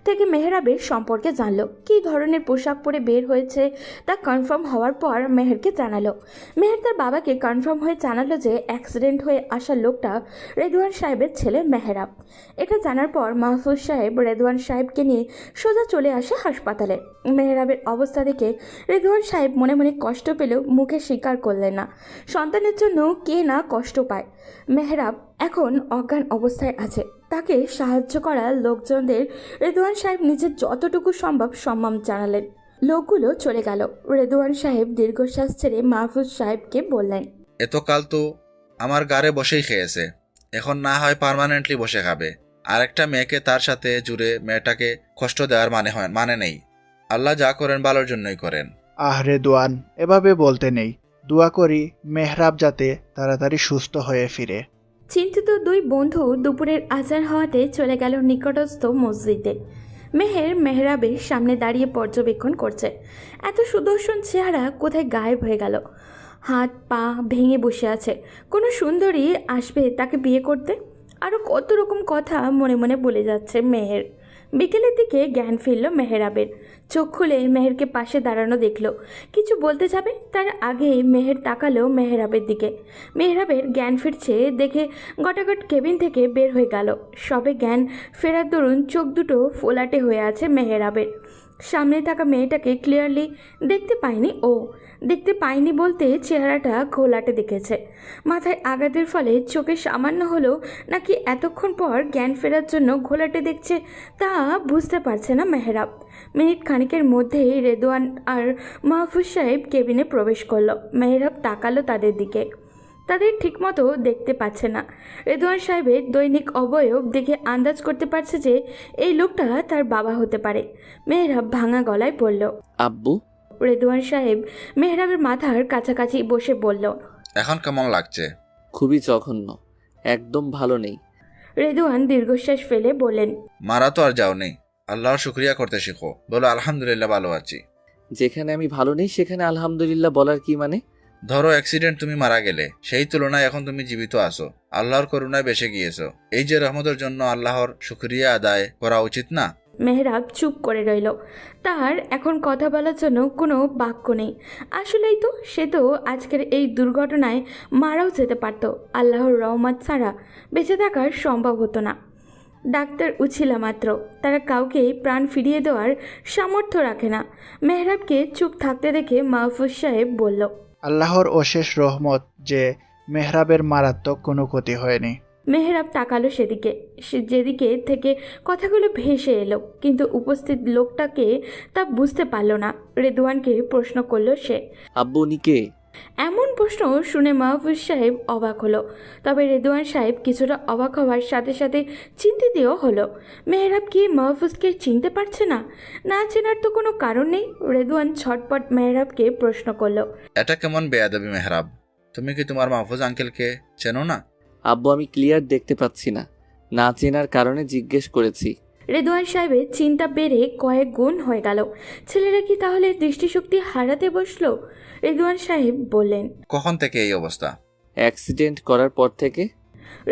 থেকে মেহরাবের সম্পর্কে জানলো। কী ধরনের পোশাক পরে বের হয়েছে তা কনফার্ম হওয়ার পর মেহেরকে জানালো। মেহের তার বাবাকে কনফার্ম হয়ে জানালো যে অ্যাক্সিডেন্ট হয়ে আসা লোকটা রেদওয়ান সাহেবের ছেলে মেহরাব। এটা জানার পর মাহফুজ সাহেব রেদওয়ান সাহেবকে নিয়ে সোজা চলে আসে হাসপাতালে। মেহরাবের অবস্থা দেখে রেদওয়ান সাহেব মনে মনে কষ্ট পেলেও মুখে স্বীকার করলেন না। সন্তানের জন্য কে না কষ্ট পায়। মেহরাব এখন অজ্ঞান অবস্থায় আছে, তাকে সাহায্য করা লোকজনদের রেদওয়ান সাহেব নিজের যতটুকু সম্ভব সম্মান জানালেন। লোকগুলো চলে গেল। রেদওয়ান সাহেব দীর্ঘশ্বাস ছেড়ে মাহফুজ সাহেবকে বললেন, এতকাল তো আমার গাড়ে বসেই খেয়েছে, এখন না হয় পার্মানেন্টলি বসে খাবে। আর একটা মেয়েকে তার সাথে জুড়ে মেয়েটাকে কষ্ট দেওয়ার মানে নেই। আল্লাহ যা করেন ভালোর জন্যই করেন। রেদওয়ান, এভাবে বলতে নেই। দোয়া করি মেহরাব যাতে তাড়াতাড়ি সুস্থ হয়ে ফিরে। চিন্তিত দুই বন্ধু দুপুরের আজান হওয়াতে চলে গেল নিকটস্থ মসজিদে। মেহের মেহরাবের সামনে দাঁড়িয়ে পর্যবেক্ষণ করছে। এত সুদর্শন চেহারা কোথায় গায়েব হয়ে গেল। হাত পা ভেঙে বসে আছে। কোনো সুন্দরী আসবে তাকে বিয়ে করতে। আরও কত রকম কথা মনে মনে বলে যাচ্ছে মেহের। বিকেলের দিকে জ্ঞান ফিরল মেহরাবের। চোখ খুলে মেহেরকে পাশে দাঁড়ানো দেখল। কিছু বলতে যাবে তার আগেই মেহের তাকালো মেহরাবের দিকে। মেহরাবের জ্ঞান ফিরছে দেখে গটাগট কেবিন থেকে বের হয়ে গেল। সবে জ্ঞান ফেরার দরুন চোখ দুটো ফোলাটে হয়ে আছে মেহরাবের। সামনে থাকা মেয়েটাকে ক্লিয়ারলি দেখতে পায়নি বলতে চেহারাটা ঘোলাটে দেখেছে। মাথায় আঘাতের ফলে চোখে সামান্য হলেও নাকি এতক্ষণ পর জ্ঞান ফেরার জন্য ঘোলাটে দেখছে তা বুঝতে পারছে না মেহরাব। মিনিট খানিকের মধ্যেই রেদওয়ান আর মাহফুজ সাহেব কেবিনে প্রবেশ করলো। মেহরাব তাকালো তাদের দিকে, তাদের ঠিকমতো দেখতে পাচ্ছে না। রেদওয়ান সাহেবের দৈনিক অবয়ব দেখে আন্দাজ করতে পারছে যে এই লোকটা তার বাবা হতে পারে। মেহরাব ভাঙা গলায় বলল, আব্বু। রেদওয়ান সাহেব মেহরাবের মাথার কাছাকাছি বসে বলল, এখন কেমন লাগছে? খুবই জঘন্য, একদম ভালো নেই। রেদওয়ান দীর্ঘশ্বাস ফেলে বললেন, মারা তো আর যাও নেই, আল্লাহর শুকরিয়া করতে শিখো। বলো আলহামদুলিল্লাহ ভালো আছি। যেখানে আমি ভালো নেই সেখানে আলহামদুলিল্লাহ বলার কি মানে? ধরো অ্যাক্সিডেন্ট তুমি মারা গেলে, সেই তুলনায় এখন তুমি জীবিত আছো, আল্লাহর করুণায় বেঁচে গিয়েছো। এই যে রহমতের জন্য আল্লাহর শুকরিয়া আদায় করা উচিত না? মেহরাব চুপ করে রইল। তার এখন কথা বলার জন্য কোনো বাক্য নেই। আসলেই তো সে তো আজকের এই দুর্ঘটনায় মারাও যেতে পারত। আল্লাহর রহমত ছাড়া বেঁচে থাকার সম্ভব হতো না। ডাক্তার উছিলা মাত্র, তারা কাউকে প্রাণ ফিরিয়ে দেওয়ার সামর্থ্য রাখে না। মেহরাবকে চুপ থাকতে দেখে মাহফুজ সাহেব বলল, আল্লাহর অশেষ রহমত যে মেহরাবের মারাত্মক কোনো ক্ষতি হয়নি। মেহরাব তাকালো সেদিকে, যেদিকে থেকে কথাগুলো ভেসে এলো, কিন্তু উপস্থিত লোকটাকে তা বুঝতে পারল না। রেদওয়ানকে প্রশ্ন করলো সে, আব্বু উনি কে? এমন প্রশ্ন শুনে মাহফুজ সাহেব অবাক হলো। তবে রেদওয়ান সাহেব কিছুটা অবাক হওয়ার সাথে সাথে চিন্তিতও হলো। মেহরাব কি মাহফুজকে চিনতে পারছে না? না চেনার তো কোনো কারণ নেই। রেদওয়ান ছটপট মেহরাবকে প্রশ্ন করলো, এটা কেমন বেয়াদবি মেহরাব? তুমি কি তোমার মাহফুজ আঙ্কেলকে চেনো না? আব্বু আমি ক্লিয়ার দেখতে পাচ্ছি না, না চেনার কারণে জিজ্ঞেস করেছি। রেদওয়ান সাহেবের চিন্তা বেড়ে কয়েক গুণ হয়ে গেল। ছেলেরা কি তাহলে দৃষ্টিশক্তি হারাতে বসলো? রেদওয়ান সাহেব বললেন, কখন থেকে এই অবস্থা? অ্যাক্সিডেন্ট করার পর থেকে।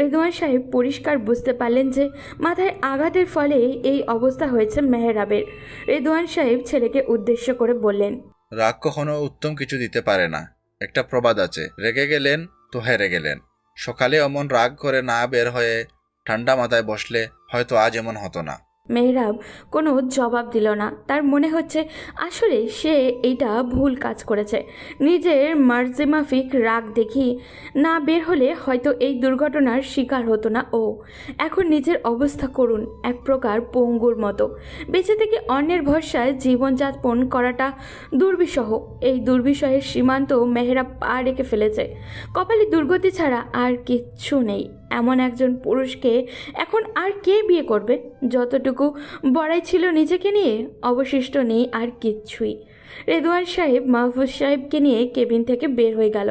রেদওয়ান সাহেব পরিষ্কার বুঝতে পারলেন যে মাথায় আঘাতের ফলে এই অবস্থা হয়েছে মেহরাবের। রেদওয়ান সাহেব ছেলেকে উদ্দেশ্য করে বললেন, রাগ কখনো উত্তম কিছু দিতে পারে না। একটা প্রবাদ আছে, রেগে গেলেন তো হেরে গেলেন। সকালে অমন রাগ করে না বের হয়ে ঠান্ডা মাথায় বসলে হয়তো আজ এমন হতো না। মেহরাব কোনো জবাব দিল না। তার মনে হচ্ছে আসলে সে এইটা ভুল কাজ করেছে। নিজের মার্জি মাফিক রাগ দেখি না বের হলে হয়তো এই দুর্ঘটনার শিকার হতো না ও। এখন নিজের অবস্থা করুন, এক প্রকার পঙ্গুর মতো। বেঁচে থেকে অন্যের ভরসায় জীবনযাপন করাটা দুর্বিষহ। এই দুর্বিষহের সীমান্ত মেহরাব পার রেখে ফেলেছে। কপালে দুর্গতি ছাড়া আর কিচ্ছু নেই। এমন একজন পুরুষকে এখন আর কে বিয়ে করবে? যতটুকু বড়াই ছিল নিজেকে নিয়ে, অবশিষ্ট নেই আর কিচ্ছুই। রেদওয়ান সাহেব মাহফুজ সাহেবকে নিয়ে কেবিন থেকে বের হয়ে গেল।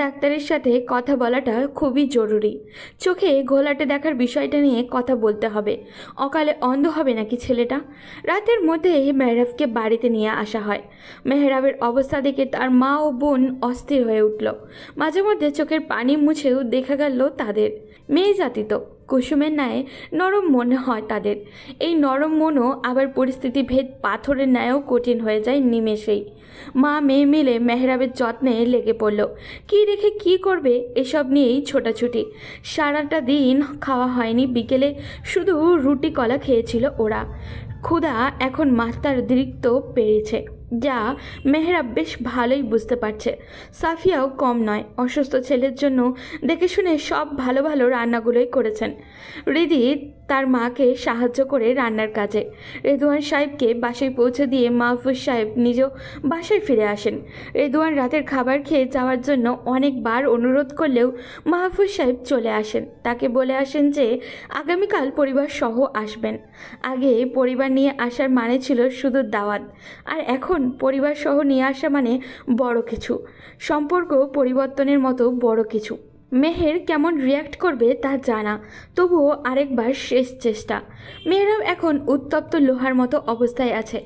ডাক্তারের সাথে কথা বলাটা খুবই জরুরি। চোখে ঘোলাটে দেখার বিষয়টা নিয়ে কথা বলতে হবে। অকালে অন্ধ হবে নাকি ছেলেটা? রাতের মধ্যে মেহরাবকে বাড়িতে নিয়ে আসা হয়। মেহরাবের অবস্থা দেখে তার মা ও বোন অস্থির হয়ে উঠল। মাঝে মধ্যে চোখের পানি মুছেও দেখা গেল তাদের। মেয়ে জাতি তো কুসুমের ন্যায় নরম মনে হয় তাদের। এই নরম মনও আবার পরিস্থিতি ভেদ পাথরের ন্যায়ও কঠিন হয়ে যায় নিমেষেই। মা মেয়ে মিলে মেহরাবের যত্নে লেগে পড়ল। কী রেখে কী করবে এসব নিয়েই ছোটাছুটি। সারাটা দিন খাওয়া হয়নি, বিকেলে শুধু রুটি কলা খেয়েছিল ওরা। ক্ষুধা এখন মাত্রাতিরিক্ত পেরেছে, যা মেহরাব বেশ ভালোই বুঝতে পারছে। সাফিয়াও কম নয়। অসুস্থ ছেলের জন্য দেখে শুনে সব ভালো ভালো রান্নাগুলোই করেছেন। রিদি তার মাকে সাহায্য করে রান্নার কাজে। রেদওয়ান সাহেবকে বাসায় পৌঁছে দিয়ে মাহফুজ সাহেব নিজেও বাসায় ফিরে আসেন। রেদওয়ান রাতের খাবার খেয়ে যাওয়ার জন্য অনেকবার অনুরোধ করলেও মাহফুজ সাহেব চলে আসেন। তাকে বলে আসেন যে আগামীকাল পরিবার সহ আসবেন। আগে পরিবার নিয়ে আসার মানে ছিল শুধু দাওয়াত, আর এখন পরিবার সহ নিয়ে আসা মানে বড় কিছু, সম্পর্ক পরিবর্তনের মতো বড় কিছু। মেহের কেমন রিয়্যাক্ট করবে তা জানা, তবুও আরেকবার শেষ চেষ্টা। মেহরাব এখন উত্তপ্ত লোহার মতো অবস্থায় আছে।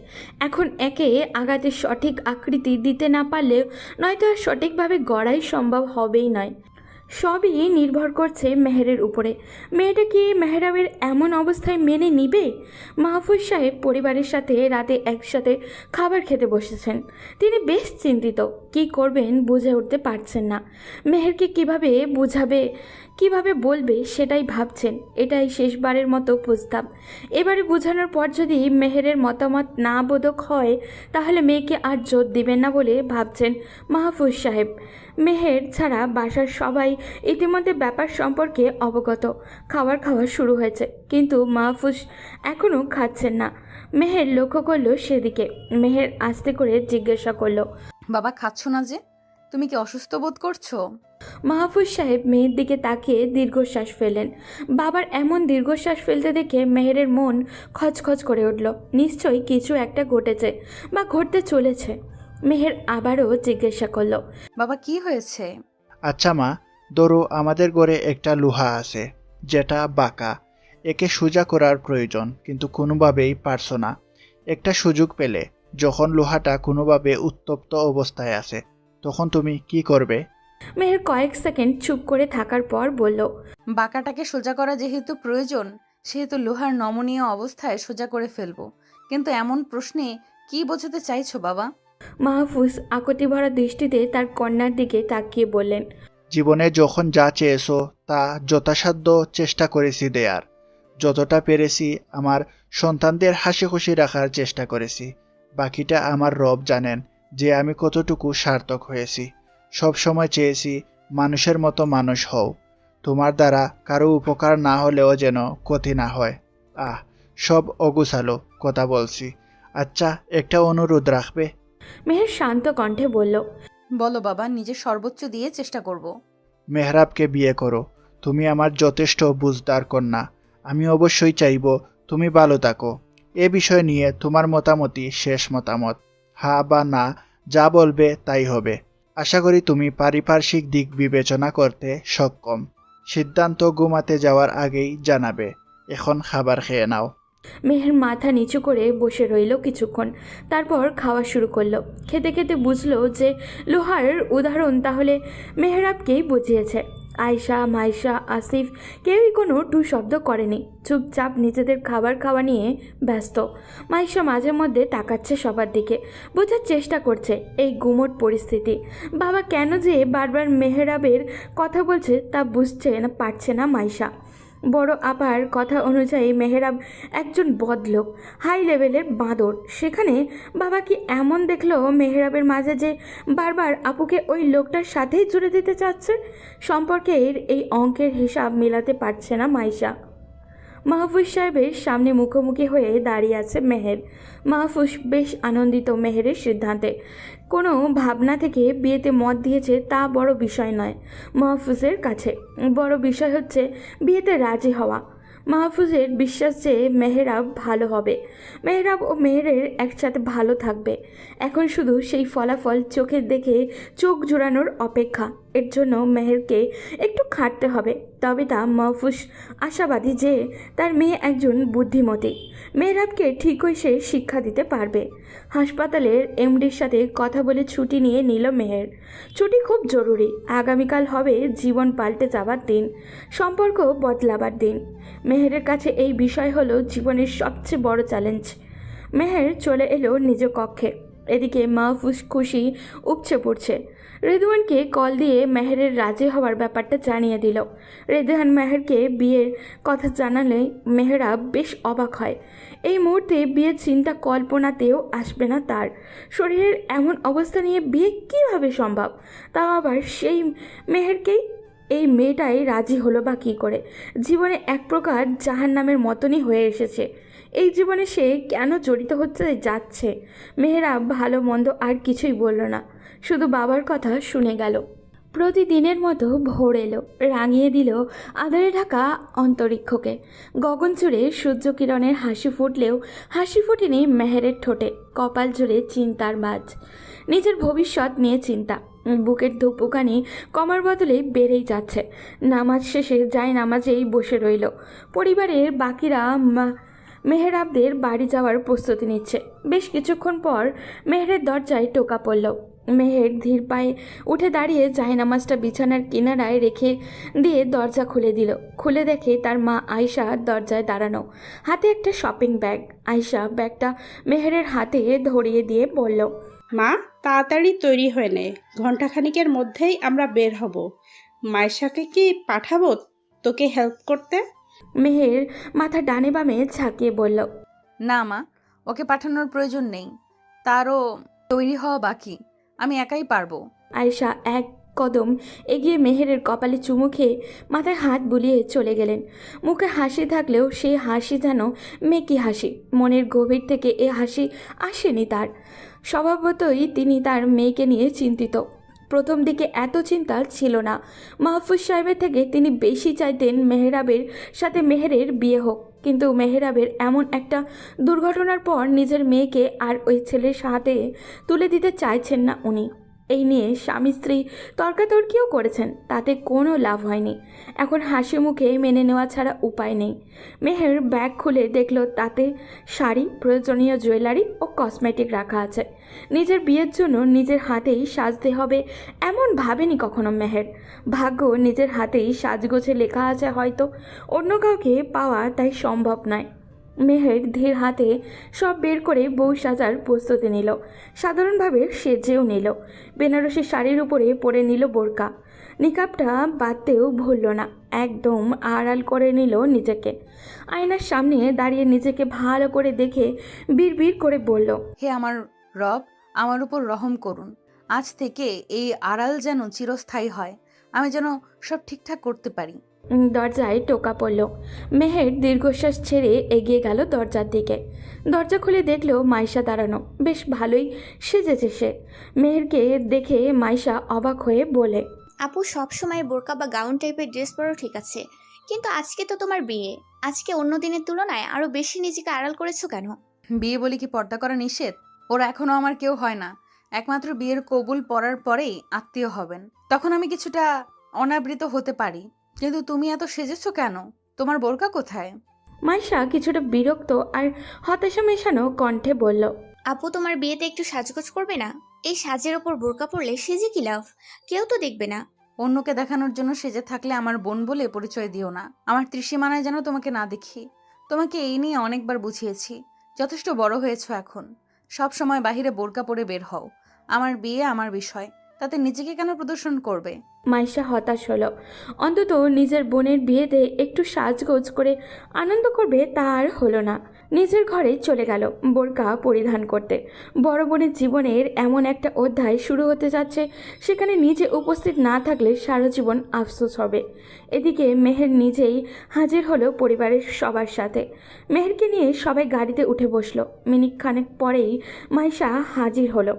এখন একে আঘাতে সঠিক আকৃতি দিতে না পারলেও নয়তো আর সঠিকভাবে গড়াই সম্ভব হবেই নয়। সবই নির্ভর করছে মেহেরের উপরে। মেয়েটা কি মেহরাবের এমন অবস্থায় মেনে নিবে? মাহফুজ সাহেব পরিবারের সাথে রাতে একসাথে খাবার খেতে বসেছেন। তিনি বেশ চিন্তিত, কি করবেন বুঝে উঠতে পারছেন না। মেহেরকে কিভাবে বুঝাবে, কিভাবে বলবে সেটাই ভাবছেন। এটাই শেষবারের মতো প্রস্তাব। এবারে বোঝানোর পর যদি মেহেরের মতামত না বোধক হয় তাহলে মেয়েকে আর জোর দিবেন না বলে ভাবছেন মাহফুজ সাহেব। মেহের ছাড়া বাসার সবাই ইতিমধ্যে ব্যাপার সম্পর্কে অবগত। খাওয়া শুরু হয়েছে, কিন্তু মাহফুজ এখনও খাচ্ছেন না। মেহের লক্ষ্য করলো সেদিকে। মেহের আস্তে করে জিজ্ঞাসা করলো, বাবা খাচ্ছ না যে? তুমি কি অসুস্থ বোধ করছো? মাহফুজ সাহেব মেয়ের দিকে তাকিয়ে দীর্ঘশ্বাস ফেললেন। বাবার এমন দীর্ঘশ্বাস ফেলতে দেখে মেহেরের মন খচখচ করে উঠল। নিশ্চয়ই কিছু একটা ঘটেছে বা ঘটতে চলেছে। মেহের আবারও জিজ্ঞাসা করলো, বাবা কি হয়েছে? আচ্ছা মা, ধরো আমাদের ঘরে একটা লোহা আছে যেটা বাঁকা। একে সোজা করার প্রয়োজন, কিন্তু কোনোভাবেই পারছো না। একটা সুযোগ পেলে, যখন লোহাটা কোনোভাবে উত্তপ্ত অবস্থায় আছে, তখন তুমি কি করবে? মেহের কয়েক সেকেন্ড চুপ করে থাকার পর বলল, বাঁকাটাকে সোজা করা যেহেতু প্রয়োজন, সেহেতু লোহার নমনীয় অবস্থায় সোজা করে ফেলবো। কিন্তু এমন প্রশ্নে কি বোঝাতে চাইছো বাবা? মাহফুজ আকতি ভরা দৃষ্টিতে তার কন্যার দিকে তাকিয়ে বললেন, জীবনে যখন যা চেয়েছো তা যথাসাধ্য চেষ্টা করেছি দেয়ার। যতটা পেরেছি আমার সন্তানদের হাসি খুশি রাখার চেষ্টা করেছি। বাকিটা আমার রব জানেন যে আমি কতটুকু সার্থক হয়েছি। সব সময় চেয়েছি মানুষের মতো মানুষ হও। তোমার দ্বারা কারো উপকার না হলেও যেন ক্ষতি না হয়। সব অগুছালো কথা বলছি। আচ্ছা, একটা অনুরোধ রাখবে? মেহের শান্ত কণ্ঠে বলল, বলো বাবা, নিজের সর্বোচ্চ দিয়ে চেষ্টা করব। মেহরাবকে বিয়ে করো। তুমি আমার যথেষ্ট বুঝদার কন্যা। আমি অবশ্যই চাইব তুমি ভালো থাকো। এ বিষয় নিয়ে তোমার মতামতই শেষ মতামত। হ্যাঁ বা না, যা বলবে তাই হবে। আশা করি তুমি পারিপার্শ্বিক দিক বিবেচনা করতে সক্ষম। সিদ্ধান্ত ঘুমাতে যাওয়ার আগেই জানাবে। এখন খাবার খেয়ে নাও। মেহের মাথা নিচু করে বসে রইল কিছুক্ষণ, তারপর খাওয়া শুরু করলো। খেতে খেতে বুঝলো যে লোহার উদাহরণ তাহলে মেহরাবকেই বুঝিয়েছে। আয়শা, মাইশা, আসিফ কেউই কোনো টু শব্দ করেনি। চুপচাপ নিজেদের খাবার খাওয়া নিয়ে ব্যস্ত। মাইশা মাঝে মধ্যে তাকাচ্ছে সবার দিকে, বোঝার চেষ্টা করছে এই গুমোট পরিস্থিতি। বাবা কেন যে বারবার মেহরাবের কথা বলছে তা বুঝছে না, পারছে না মাইশা। বড় আপার কথা অনুযায়ী মেহেরাব একজন বদলোক, হাই লেভেলের বাঁদর। সেখানে বাবা কি এমন দেখলো মেহেরাবের মাঝে যে বারবার আপুকে ওই লোকটার সাথেই জুড়ে দিতে চাচ্ছে? সম্পর্কের এই অঙ্কের হিসাব মেলাতে পারছে না মাইশা। মাহফুজ সাহেবের সামনে মুখোমুখি হয়ে দাঁড়িয়ে আছে মেহের। মাহফুজ বেশ আনন্দিত মেহেরের সিদ্ধান্তে। কোনো ভাবনা থেকে বিয়েতে মত দিয়েছে তা বড় বিষয় নয় মাহফুজের কাছে। বড় বিষয় হচ্ছে বিয়েতে রাজি হওয়া। মাহফুজের বিশ্বাস যে মেহেরাব ভালো হবে, মেহেরাব ও মেহেরের একসাথে ভালো থাকবে। এখন শুধু সেই ফলাফল চোখে দেখে চোখ জোড়ানোর অপেক্ষা। এর জন্য মেহেরকে একটু খাটতে হবে, তবে তা মাহফুজ আশাবাদী যে তার মেয়ে একজন বুদ্ধিমতী। মেহেরাবকে ঠিকই সে শিক্ষা দিতে পারবে। হাসপাতালের এমডির সাথে কথা বলে ছুটি নিয়ে নিল মেহের। ছুটি খুব জরুরি। আগামীকাল হবে জীবন পাল্টে যাবার দিন, সম্পর্ক বদলাবার দিন। মেহেরের কাছে এই বিষয় হলো জীবনের সবচেয়ে বড় চ্যালেঞ্জ। মেহের চলে এলো নিজ কক্ষে। এদিকে মাহফুজ খুশি উপচে পড়ছে। রেদওয়ানকে কল দিয়ে মেহেরের রাজি হওয়ার ব্যাপারটা জানিয়ে দিল। রেদওয়ান মেহেরকে বিয়ের কথা জানালে মেহেরাব বেশ অবাক হয়। এই মুহূর্তে বিয়ের চিন্তা কল্পনাতেও আসবে না তার। শরীরের এমন অবস্থা নিয়ে বিয়ে কিভাবে সম্ভব, তাও আবার সেই মেহেরকেই? এই মেয়েটাই রাজি হলো বা কী করে? জীবনে এক প্রকার জাহান্নামের মতনই হয়ে এসেছে। এই জীবনে সে কেন জড়িত হতে যাচ্ছে? মেহেরাব ভালো মন্দ আর কিছুই বলল না, শুধু বাবার কথা শুনে গেল। প্রতিদিনের মতো ভোর এলো, রাঙিয়ে দিল আঁধারে ঢাকা অন্তরিক্ষকে। গগন জুড়ে সূর্যকিরণের হাসি ফুটলেও হাসি ফোটেনি মেহেরের ঠোঁটে। কপাল জুড়ে চিন্তার বাজ, নিজের ভবিষ্যৎ নিয়ে চিন্তা। বুকের ধুকপুকানি কমার বদলে বেড়েই যাচ্ছে। নামাজ শেষে যায় নামাজেই বসে রইল। পরিবারের বাকিরা মেহেরাবদের বাড়ি যাওয়ার প্রস্তুতি নিচ্ছে। বেশ কিছুক্ষণ পর মেহেরের দরজায় টোকা পড়ল। মেহের ধীর পায়ে উঠে দাঁড়িয়ে জায়নামাজটা বিছানার কিনারায় রেখে দিয়ে দরজা খুলে দিল। খুলে দেখে তার মা আয়শা দরজায় দাঁড়ানো, হাতে একটা শপিং ব্যাগ। আয়শা ব্যাগটা মেহেরের হাতে ধরিয়ে দিয়ে বলল, মা, তাড়াতাড়ি তৈরি হয়ে নে, ঘন্টাখানিকের মধ্যেই আমরা বের হব। মাইশাকে কি পাঠাবো তোকে হেল্প করতে? মেহের মাথা ডানে বামে ঝাঁকিয়ে বলল, না মা, ওকে পাঠানোর প্রয়োজন নেই, তারও তৈরি হওয়া বাকি, আমি একাই পারবো। আয়শা এক কদম এগিয়ে মেহেরের কপালে চুমু খেয়ে মাথায় হাত বুলিয়ে চলে গেলেন। মুখে হাসি থাকলেও সেই হাসি যেন মেকি হাসি। মনের গভীর থেকে এ হাসি আসেনি তার। স্বভাবতই তিনি তার মেয়েকে নিয়ে চিন্তিত। প্রথম দিকে এত চিন্তা ছিল না। মাহফুজ সাহেবের থেকে তিনি বেশি চাইতেন মেহেরাবের সাথে মেহেরের বিয়ে হোক, কিন্তু মেহেরাবের এমন একটা দুর্ঘটনার পর নিজের মেয়েকে আর ওই ছেলের সাথে তুলে দিতে চাইছেন না উনি। এই নিয়ে স্বামী স্ত্রী তর্কাতর্কিও করেছেন, তাতে কোনো লাভ হয়নি। এখন হাসি মুখে মেনে নেওয়া ছাড়া উপায় নেই। মেহের ব্যাগ খুলে দেখল তাতে শাড়ি, প্রয়োজনীয় জুয়েলারি ও কসমেটিক রাখা আছে। নিজের বিয়ের জন্য নিজের হাতেই সাজতে হবে এমন ভাবেনি কখনো মেহের। ভাগ্য নিজের হাতেই সাজগোছে লেখা আছে হয়তো, অন্য কাউকে পাওয়া তাই সম্ভব নয়। মেহের ধীর হাতে সব বের করে বউ সাজার প্রস্তুতি নিল। সাধারণভাবে সেজেও নিল। বেনারসি শাড়ির উপরে পরে নিল বোরকা। নিকাবটা বাঁধতেও ভুলল না, একদম আড়াল করে নিল নিজেকে। আয়নার সামনে দাঁড়িয়ে নিজেকে ভালো করে দেখে বিড়বিড় করে বলল, হে আমার রব, আমার উপর রহম করুন। আজ থেকে এই আড়াল যেন চিরস্থায়ী হয়, আমি যেন সব ঠিকঠাক করতে পারি। দরজায় টোকা পড়ল। মেহের দীর্ঘশ্বাস ছেড়ে এগিয়ে গেল দরজার দিকে। দরজা খুলে দেখলো মাইশা দাঁড়ানো। বেশ ভালোই সেজেছে সে। মেহেরকে দেখে মাইশা অবাক হয়ে বলে, আপু, সব সময় বোরকা বা গাউন টাইপের ড্রেস পরো ঠিক আছে, কিন্তু আজকে তো তোমার বিয়ে। আজকে অন্য দিনের তুলনায় আরো বেশি নিজেকে আড়াল করেছো কেন? বিয়ে বলে কি পর্দা করা নিষেধ? ওরা এখনো আমার কেউ হয় না, একমাত্র বিয়ের কবুল পড়ার পরেই আত্মীয় হবেন, তখন আমি কিছুটা অনাবৃত হতে পারি। কিন্তু তুমি এত সেজেছো কেন? তোমার বোরকা কোথায়? মাইশা কিছুটা বিরক্ত আর হতাশা মেশানো কণ্ঠে বলল, আপু, তোমার বিয়েতে একটু সাজগোজ করবে না? এই সাজের ওপর বোরকা পরলে সেজে কি লাভ? কেউ তো দেখবে না। অন্যকে দেখানোর জন্য সেজে থাকলে আমার বোন বলে পরিচয় দিও না। আমার ত্রিসীমানায় যেন তোমাকে না দেখি। তোমাকে এই নিয়ে অনেকবার বুঝিয়েছি, যথেষ্ট বড় হয়েছো এখন। সব সময় বাহিরে বোরকা পরে বের হও। আমার বিয়ে আমার বিষয়, তাতে নিজেকে কেন প্রদর্শন করবে? মাইশা হতাশ হলো। অন্তত নিজের বোনের বিয়েতে একটু সাজগোজ করে আনন্দ করবে তা আর হলো না। নিজের ঘরে চলে গেল বোরকা পরিধান করতে। বড় বোনের জীবনের এমন একটা অধ্যায় শুরু হতে যাচ্ছে, সেখানে নিজে উপস্থিত না থাকলে সারা জীবন আফসোস হবে। এদিকে মেহের নিজেই হাজির হলো পরিবারের সবার সাথে। মেহেরকে নিয়ে সবাই গাড়িতে উঠে বসলো। মিনিট খানেক পরেই মাইশা হাজির হলো,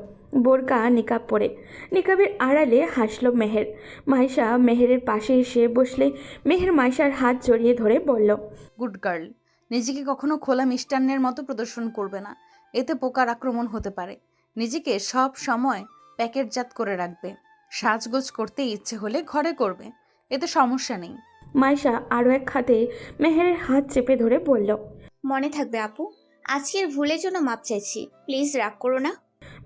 বোরকা নিকাব পরে। নিকাবের আড়ালে হাসল মেহের। মাইশা মেহেরের পাশে এসে বসলে মেহের মাইশার হাত জড়িয়ে ধরে বলল, গুড গার্ল। নিজেকে কখনো খোলা মিষ্টান্নের মতো প্রদর্শন করবে না, এতে পোকার আক্রমণ হতে পারে। নিজেকে সব সময় প্যাকেটজাত করে রাখবে। সাজগোজ করতে ইচ্ছে হলে ঘরে করবে, এতে সমস্যা নেই। মাইশা আরও এক হাতে মেহেরের হাত চেপে ধরে বলল, মনে থাকবে আপু, আজকের ভুলের জন্য মাপ চাইছি, প্লিজ রাগ করো না।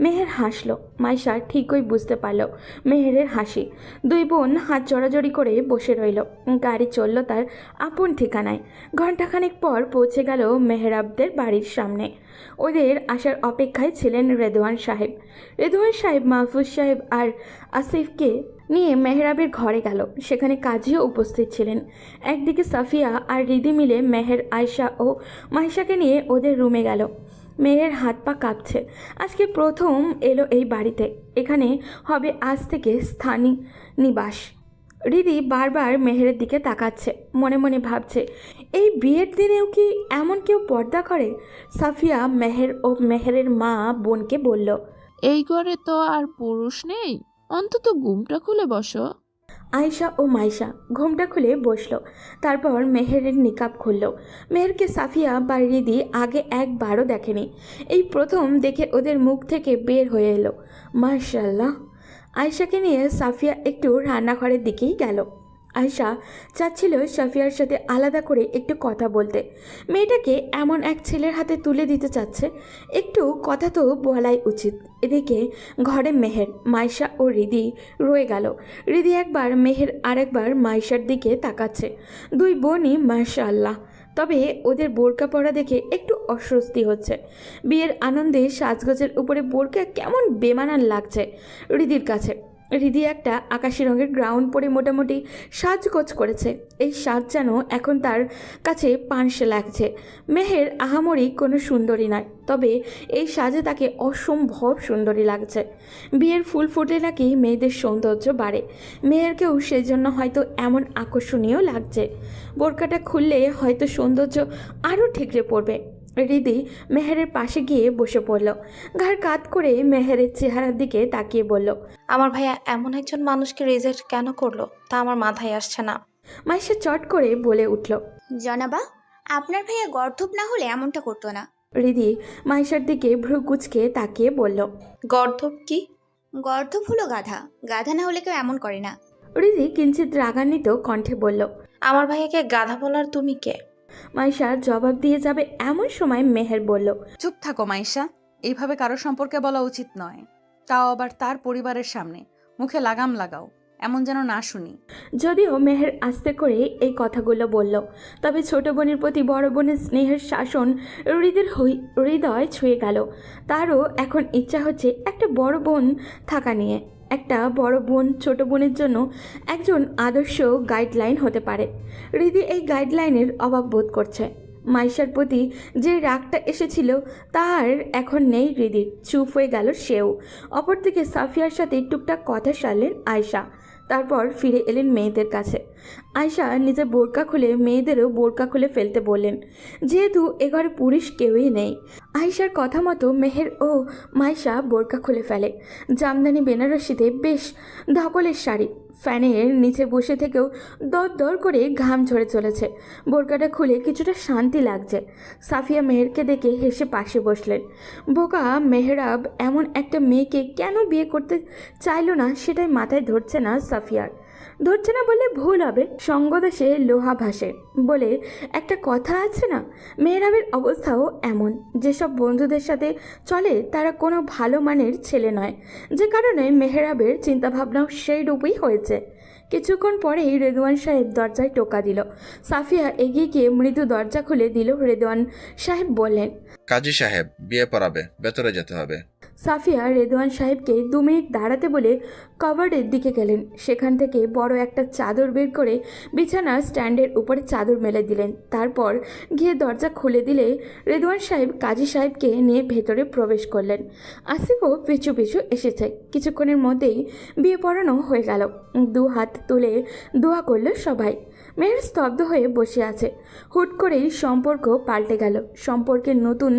মেহের হাসল। মাইশা ঠিকই বুঝতে পারল মেহেরের হাসি। দুই বোন হাত জড়াজড়ি করে বসে রইল। গাড়ি চলল তার আপন ঠিকানায়। ঘণ্টাখানেক পর পৌঁছে গেল মেহরাবদের বাড়ির সামনে। ওদের আসার অপেক্ষায় ছিলেন রেদওয়ান সাহেব। রেদওয়ান সাহেব মাহফুজ সাহেব আর আসিফকে নিয়ে মেহরাবের ঘরে গেল। সেখানে কাজীও উপস্থিত ছিলেন। একদিকে সাফিয়া আর রিদি মিলে মেহের, আয়শা ও মাইশাকে নিয়ে ওদের রুমে গেল। মেয়ের হাত পা কাঁপছে। আজকে প্রথম এলো এই বাড়িতে। এখানে হবে আজ থেকে স্থানীয় নিবাস। রিদি বারবার মেহেরের দিকে তাকাচ্ছে, মনে মনে ভাবছে, এই বিয়ের দিনেও কি এমন কেউ পর্দা করে? সাফিয়া মেহের ও মেহেরের মা বোনকে বলল, এই ঘরে তো আর পুরুষ নেই, অন্তত ঘুমটা খুলে বসো। আয়েশা ও মাইশা ঘোমটা খুলে বসলো। তারপর মেহেরের নিকাব খুলল। মেহেরকে সাফিয়া বা রিদি আগে একবারও দেখেনি। এই প্রথম দেখে ওদের মুখ থেকে বের হয়ে এলো, মাশাআল্লাহ। আয়েশাকে নিয়ে সাফিয়া একটু রান্নাঘরের দিকেই গেল। আয়েশা চাচ্ছিল সাফিয়ার সাথে আলাদা করে একটু কথা বলতে। মেয়েটাকে এমন এক ছেলের হাতে তুলে দিতে চাচ্ছে, একটু কথা তো বলাই উচিত। এদিকে ঘরে মেহের, মাইশা ও রিদি রয়ে গেল। রিদি একবার মেহের আরেকবার মাইশার দিকে তাকাচ্ছে। দুই বোনই মাশাআল্লাহ, তবে ওদের বোরকা পরা দেখে একটু অস্বস্তি হচ্ছে। বিয়ের আনন্দে সাজগোজের উপরে বোরকা কেমন বেমানান লাগছে রিদির কাছে। রিদি একটা আকাশি রঙের গ্রাউন্ড পরে মোটামুটি সাজগোজ করেছে। এই সাজ যেন এখন তার কাছে পানসে লাগছে। মেহের আহামরি কোনো সুন্দরী নয়, তবে এই সাজে তাকে অসম্ভব সুন্দরী লাগছে। বিয়ের ফুল ফুটে নাকি মেয়েদের সৌন্দর্য বাড়ে। মেহেরকেও সেই জন্য হয়তো এমন আকর্ষণীয় লাগছে। বোরকাটা খুললে হয়তো সৌন্দর্য আরও ঠিকরে পড়বে। রিদি মেহেরের পাশে গিয়ে বসে পড়ল। ঘাড় কাত করে মেহেরের চেহারার দিকে তাকিয়ে বলল, আমার ভাইয়া এমন একজন মানুষকে রিজেক্ট কেন করলো তা আমার মাথায় আসছে না। মাইশা চট করে বলে উঠল, জনাবা, আপনার ভাইয়া গর্ধব না হলে এমনটা করতো না। রিদি মাইশার দিকে ভ্রু কুচকে তাকিয়ে বলল, গর্ধব কি? গর্ধব হলো গাধা, গাধা না হলে কেউ এমন করে না। রিদি কিঞ্চিত রাগান্বিত কণ্ঠে বলল, আমার ভাইয়াকে গাধা বলার তুমি কে? মাইশা জবাব দিয়ে যাবে এমন সময় মেহের বলল, চুপ থাকো মাইশা, এইভাবে কারো সম্পর্কে বলা উচিত নয়, তাও আবার তার পরিবারের সামনে। মুখে লাগাম লাগাও, এমন যেন না শুনি। যদিও মেহের আস্তে করে এই কথাগুলো বলল, তবে ছোট বোনের প্রতি বড় বোনের স্নেহের শাসন রিদির হৃদয় ছুঁয়ে গেল। তারও এখন ইচ্ছা হচ্ছে একটা বড় বোন থাকা নিয়ে। একটা বড় বোন ছোট বোনের জন্য একজন আদর্শ গাইডলাইন হতে পারে। রিদি এই গাইডলাইনের অভাব বোধ করছে। মাইশার প্রতি যে রাগটা এসেছিল তার এখন নেই রিদির। চুপ হয়ে গেল সেও। অপরদিকে সাফিয়ার সাথে টুকটাক কথা সারলেন আয়শা। তারপর ফিরে এলেন মেয়েদের কাছে। আয়শা নিজের বোরকা খুলে মেয়েদেরও বোরকা খুলে ফেলতে বললেন, যেহেতু এ ঘরে পুরুষ কেউই নেই। আয়শার কথা মতো মেহের ও মাইশা বোরকা খুলে ফেলে। জামদানি বেনারসিতে বেশ ধকলের শাড়ি, ফ্যানের নিচে বসে থেকেও দর দর করে ঘাম ঝরে চলেছে। বোরকাটা খুলে কিছুটা শান্তি লাগছে। সাফিয়া মেহেরকে দেখে হেসে পাশে বসলেন। বোকা মেহরাব এমন একটা মেয়েকে কেন বিয়ে করতে চাইল না সেটাই মাথায় ধরছে না সাফিয়ার। ধরছে না বলে ভুল হবে, সঙ্গদেশে লোহা ভাসে বলে একটা কথা আছে না। মেহরাবের অবস্থাও এমন। যেসব বন্ধুদের সাথে চলে তারা কোনো ভালো মানের ছেলে নয়, যে কারণে মেহরাবের চিন্তাভাবনাও সেই রূপই হয়েছে। কিছুক্ষণ পরেই রেদওয়ান সাহেব দরজায় টোকা দিল। সাফিয়া এগিয়ে গিয়ে মৃদু দরজা খুলে দিল। রেদওয়ান সাহেব বললেন, কাজী সাহেব বিয়ে পড়াবে, ভেতরে যেতে হবে। সাফিয়া রেদওয়ান সাহেবকে 2 মিনিট দাঁড়াতে বলে কভারের দিকে গেলেন। সেখান থেকে বড় একটা চাদর বের করে বিছানার স্ট্যান্ডের উপরে চাদর মেলে দিলেন। তারপর গিয়ে দরজা খুলে দিলে রেদওয়ান সাহেব কাজী সাহেবকে নিয়ে ভেতরে প্রবেশ করলেন। আসিফও পিছু পিছু এসেছে। কিছুক্ষণের মধ্যেই বিয়ে পড়ানো হয়ে গেল। 2 হাত তুলে দোয়া করল সবাই। মেহের স্তব্ধ হয়ে বসে আছে। হুট করেই সম্পর্ক পাল্টে গেল। সম্পর্কের নতুন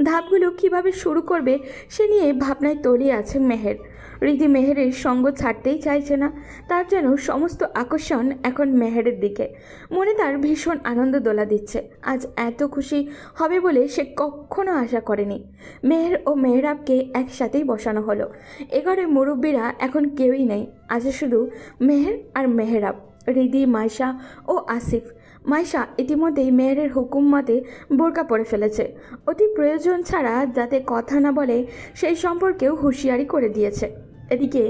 ধাপগুলো কিভাবে শুরু করবে সে নিয়ে ভাবনায় তলিয়ে আছে মেহের। রীতি মেহেরের সঙ্গ ছাড়তেই চাইছে না। তার যেন সমস্ত আকর্ষণ এখন মেহেরের দিকে। মনে তার ভীষণ আনন্দ দোলা দিচ্ছে। আজ এত খুশি হবে বলে সে কখনো আশা করেনি। মেহের ও মেহরাবকে একসাথেই বসানো হলো। এ ঘরে মুরব্বীরা এখন কেউই নেই, আছে শুধু মেহের আর মেহরাব, রিদি, মাইশা ও আসিফ। মাইশা ইতিমধ্যেই মেহেরের হুকুম মতে বোরকা পরে ফেলেছে। অতি প্রয়োজন ছাড়া যাতে কথা না বলে সেই সম্পর্কেও হুঁশিয়ারি করে দিয়েছে। এদিকে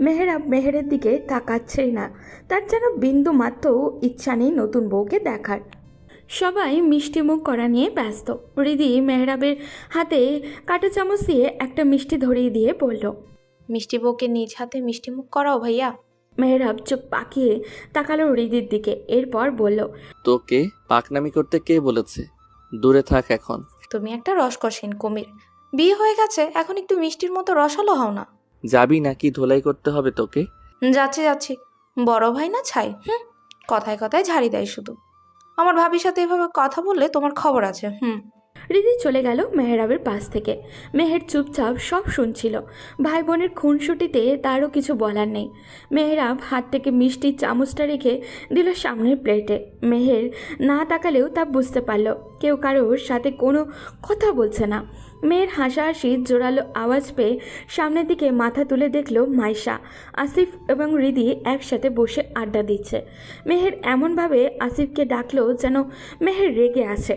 মেহরাব মেহেরের দিকে তাকাচ্ছেই না। তার যেন বিন্দু মাত্র ইচ্ছা নেই নতুন বউকে দেখার। সবাই মিষ্টি মুখ করা নিয়ে ব্যস্ত। রিদি মেহরাবের হাতে কাঁটা চামচ দিয়ে একটা মিষ্টি ধরিয়ে দিয়ে বলল, মিষ্টি বউকে নিজ হাতে মিষ্টি মুখ করাও ভাইয়া। মেহরাব চোখ পাকিয়ে তাকালো রিদির দিকে। এরপর বলল, তোকে পাকনামি করতে কে বলেছে? দূরে থাক এখন। তুমি একটা রসকসহীন কুমির। বিয়ে হয়ে গেছে, এখন একটু মিষ্টির মতো রসালো হও না। যাবি নাকি ধোলাই করতে হবে তোকে? যাচ্ছি যাচ্ছি, বড় ভাই না ছাই। কথায় কথায় ঝাড়ি দেয় শুধু। আমার ভাবির সাথে এভাবে কথা বললে তোমার খবর আছে। রিদি চলে গেল মেহরাবের পাশ থেকে। মেহের চুপচাপ সব শুনছিল। ভাই বোনের খুনসুটিতে তারও কিছু বলার নেই। মেহরাব হাত থেকে মিষ্টির চামচটা রেখে দিল সামনের প্লেটে। মেহের না তাকালেও তা বুঝতে পারল কেউ কারোর সাথে কোনো কথা বলছে না। মেয়ের হাসাহাসি জোরালো আওয়াজ পেয়ে সামনের দিকে মাথা তুলে দেখল মাইশা, আসিফ এবং রিদি একসাথে বসে আড্ডা দিচ্ছে। মেহের এমনভাবে আসিফকে ডাকলো যেন মেহের রেগে আছে।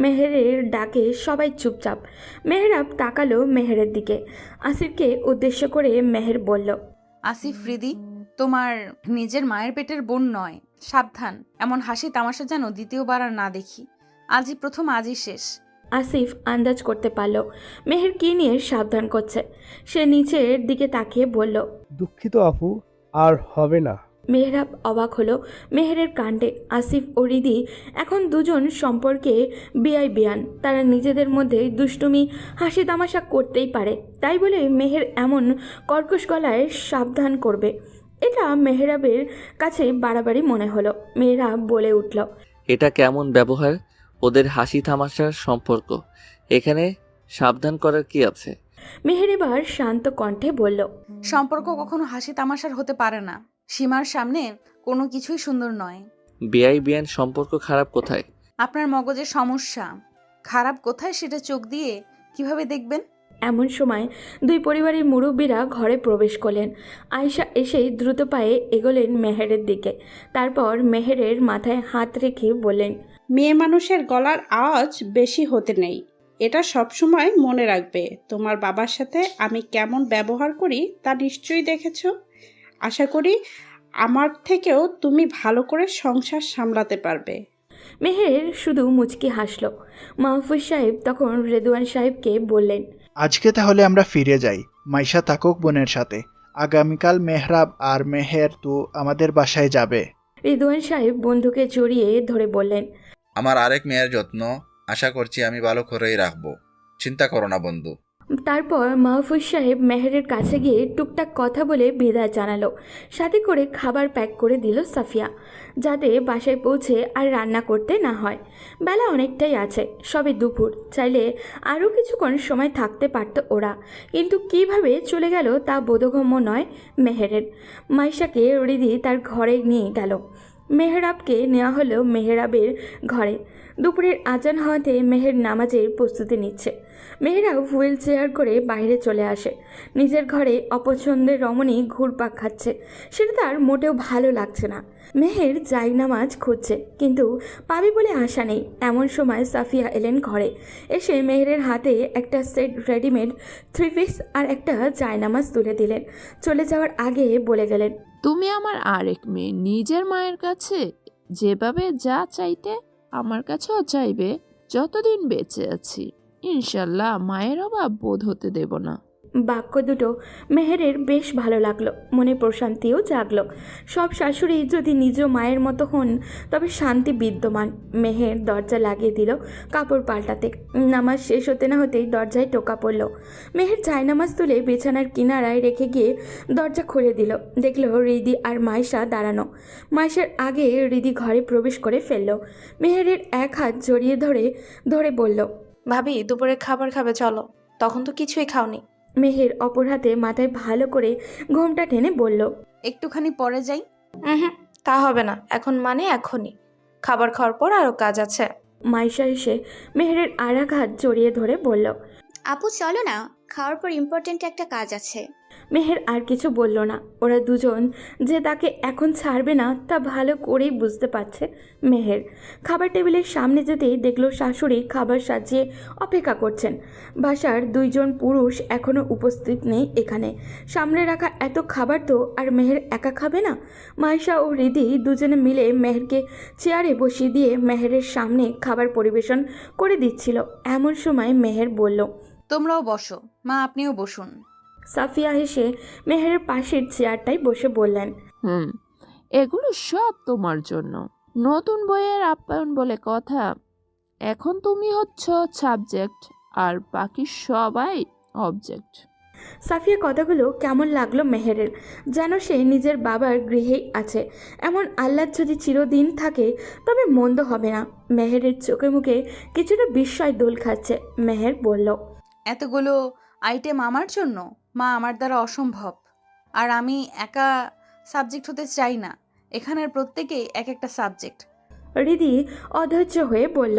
মেহেরের ডাকে সবাই চুপচাপ। মেহরাব তাকালো মেহেরের দিকে। আসিফকে উদ্দেশ্য করে মেহের বলল, আসিফ, রিদি তোমার নিজের মায়ের পেটের বোন নয়, সাবধান। এমন হাসি তামাশা যেন দ্বিতীয়বার আর না দেখি। আজই প্রথম, আজই শেষ। আসিফ আন্দাজ করতে পারল মেহের কী নিয়ে সাবধান করছে। সে নিচের দিকে তাকিয়ে বলল, দুঃখিত আপু, আর হবে না। মেহরাব অবাক হলো মেহেরের কাণ্ডে। আসিফ ও রিদি এখন দুজন সম্পর্কে বিয়ান। তারা নিজেদের মধ্যে দুষ্টুমি হাসি তামাশা করতেই পারে, তাই বলে মেহের এমন কর্কশ গলায় সাবধান করবে, এটা মেহরাবের কাছে বাড়াবাড়ি মনে হলো। মেহরাব বলে উঠল, এটা কেমন ব্যবহার? ওদের হাসি তামাশার সম্পর্ক, এখানে সাবধান করার কি আছে? মেহের এবার শান্ত কণ্ঠে বলল, সম্পর্ক কখনো হাসি তামাশার হতে পারে না। সীমার সামনে কোনো কিছুই সুন্দর নয়। বিয়ান সম্পর্ক খারাপ কোথায়? আপনার মগজের সমস্যা। খারাপ কোথায় সেটা চোখ দিয়ে কিভাবে দেখবেন? এমন সময় দুই পরিবারের মুরব্বীরা ঘরে প্রবেশ করলেন। আয়েশা এসেই দ্রুত পায়ে এগোলেন মেহেরের দিকে। তারপর মেহেরের মাথায় হাত রেখে বললেন, মেয়ে মানুষের গলার আওয়াজ বেশি হতে নেই, এটা সবসময় মনে রাখবে। তোমার বাবার সাথে আমি কেমন ব্যবহার করি তা নিশ্চয়ই দেখেছ। আশা করি আমার থেকেও তুমি ভালো করে সংসার সামলাতে পারবে। মেহের শুধু মুচকি হাসল। মাহফুজ সাহেব তখন রেদওয়ান সাহেবকে বললেন, আজকে তাহলে আমরা ফিরে যাই। মাইশা থাকুক বোনের সাথে। আগামীকাল মেহরাব আর মেহের তো আমাদের বাসায় যাবে। রেদওয়ান সাহেব বন্ধুকে জড়িয়ে ধরে বললেন, আমার আরেক মেয়ের যত্ন আশা করছি আমি ভালো করেই রাখবো। চিন্তা করো না বন্ধু। তারপর মাহফুজ সাহেব মেহেরের কাছে গিয়ে টুকটাক কথা বলে বিদায় জানালো। সাথে করে খাবার প্যাক করে দিল সাফিয়া, যাতে বাসায় পৌঁছে আর রান্না করতে না হয়। বেলা অনেকটাই আছে, সবে দুপুর। চাইলে আরও কিছুক্ষণ সময় থাকতে পারত ওরা, কিন্তু কিভাবে চলে গেল তা বোধগম্য নয় মেহেরের। মাইশাকে রিদি তার ঘরে নিয়ে গেল। মেহরাবকে নেওয়া হলো মেহরাবের ঘরে। দুপুরের আজান হওয়াতে মেহের নামাজের প্রস্তুতি নিচ্ছে। মেহেরাব হুইল চেয়ার করে বাইরে চলে আসে। নিজের ঘরে অপছন্দের রমণী ঘুরপাক খাচ্ছে, সেটা তার মোটেও ভালো লাগছে না। মেহের জায়নামাজ খুঁজছে, কিন্তু পাবে বলে আশা নেই। এমন সময় সাফিয়া এলেন ঘরে। এসে মেহেরের হাতে একটা সেট রেডিমেড 3 পিস আর একটা জায়নামাজ তুলে দিলেন। চলে যাওয়ার আগে বলে গেলেন, তুমি আমার আরেক মেয়ে, নিজের মায়ের কাছে যেভাবে যা চাইতে আমার কাছেও চাইবে যতদিন বেঁচে আছি। ইনশাল্লাহ মায়ের অভাব বোধ হতে দেব না। বাক্য দুটো মেহেরের বেশ ভালো লাগলো, মনে প্রশান্তিও জাগলো। সব শাশুড়ি যদি নিজ মায়ের মতো হন তবে শান্তি বিদ্যমান। মেহের দরজা লাগিয়ে দিল কাপড় পাল্টাতে। নামাজ শেষ হতে না হতেই দরজায় টোকা পড়ল। মেহের জায়নামাজ তুলে বিছানার কিনারায় রেখে গিয়ে দরজা খুলে দিল। দেখল রিদি আর মাইশা দাঁড়ানো। মাইশার আগে রিদি ঘরে প্রবেশ করে ফেলল। মেহেরের এক হাত জড়িয়ে ধরে ধরে বলল, ভাবি দুপুরে খাবার খাবে চলো, তখন তো কিছুই খাওনি। মেহের অপর হাতে মাথায় ভালো করে ঘোমটা টেনে বলল, একটুখানি পরে যাই। হুম, তা হবে না, এখন মানে এখনই। খাবার খাওয়ার পর আরও কাজ আছে। মাইশা এসে মেহেরের আর এক হাত জড়িয়ে ধরে বলল, আপু চলো না, খাওয়ার পর ইম্পর্ট্যান্ট একটা কাজ আছে। মেহের আর কিছু বলল না। ওরা দুজন যে তাকে এখন ছাড়বে না তা ভালো করেই বুঝতে পারছে মেহের। খাবার টেবিলের সামনে যেতেই দেখল শাশুড়ি খাবার সাজিয়ে অপেক্ষা করছেন। বাসার দুইজন পুরুষ এখনও উপস্থিত নেই এখানে। সামনে রাখা এত খাবার তো আর মেহের একা খাবে না। মাইশা ও রিদি দুজনে মিলে মেহেরকে চেয়ারে বসিয়ে দিয়ে মেহেরের সামনে খাবার পরিবেশন করে দিচ্ছিল। এমন সময় মেহের বলল, তোমরাও বসো, মা আপনিও বসুন। সাফিয়া হেসে মেহেরের পাশের চেয়ারটায় বসে বললেন, এগুলো সব তোমার জন্য। নতুন বইয়ের আপ্যায়ন বলে কথা। এখন তুমি হচ্ছ সাবজেক্ট আর বাকি সবাই অবজেক্ট। সাফিয়া কথাগুলো কেমন লাগলো মেহেরের, যেন সে নিজের বাবার গৃহেই আছে। এমন আহ্লাদ যদি চিরদিন থাকে তবে মন্দ হবে না। মেহেরের চোখে মুখে কিছুটা বিস্ময় দোল খাচ্ছে। মেহের বলল, এতগুলো আইটেম আমার জন্য? মা, আমার দ্বারা অসম্ভব। আর আমি একা সাবজেক্ট হতে চাই না। এখানের প্রত্যেকেই এক একটা সাবজেক্ট। রিদি অধৈর্য হয়ে বলল,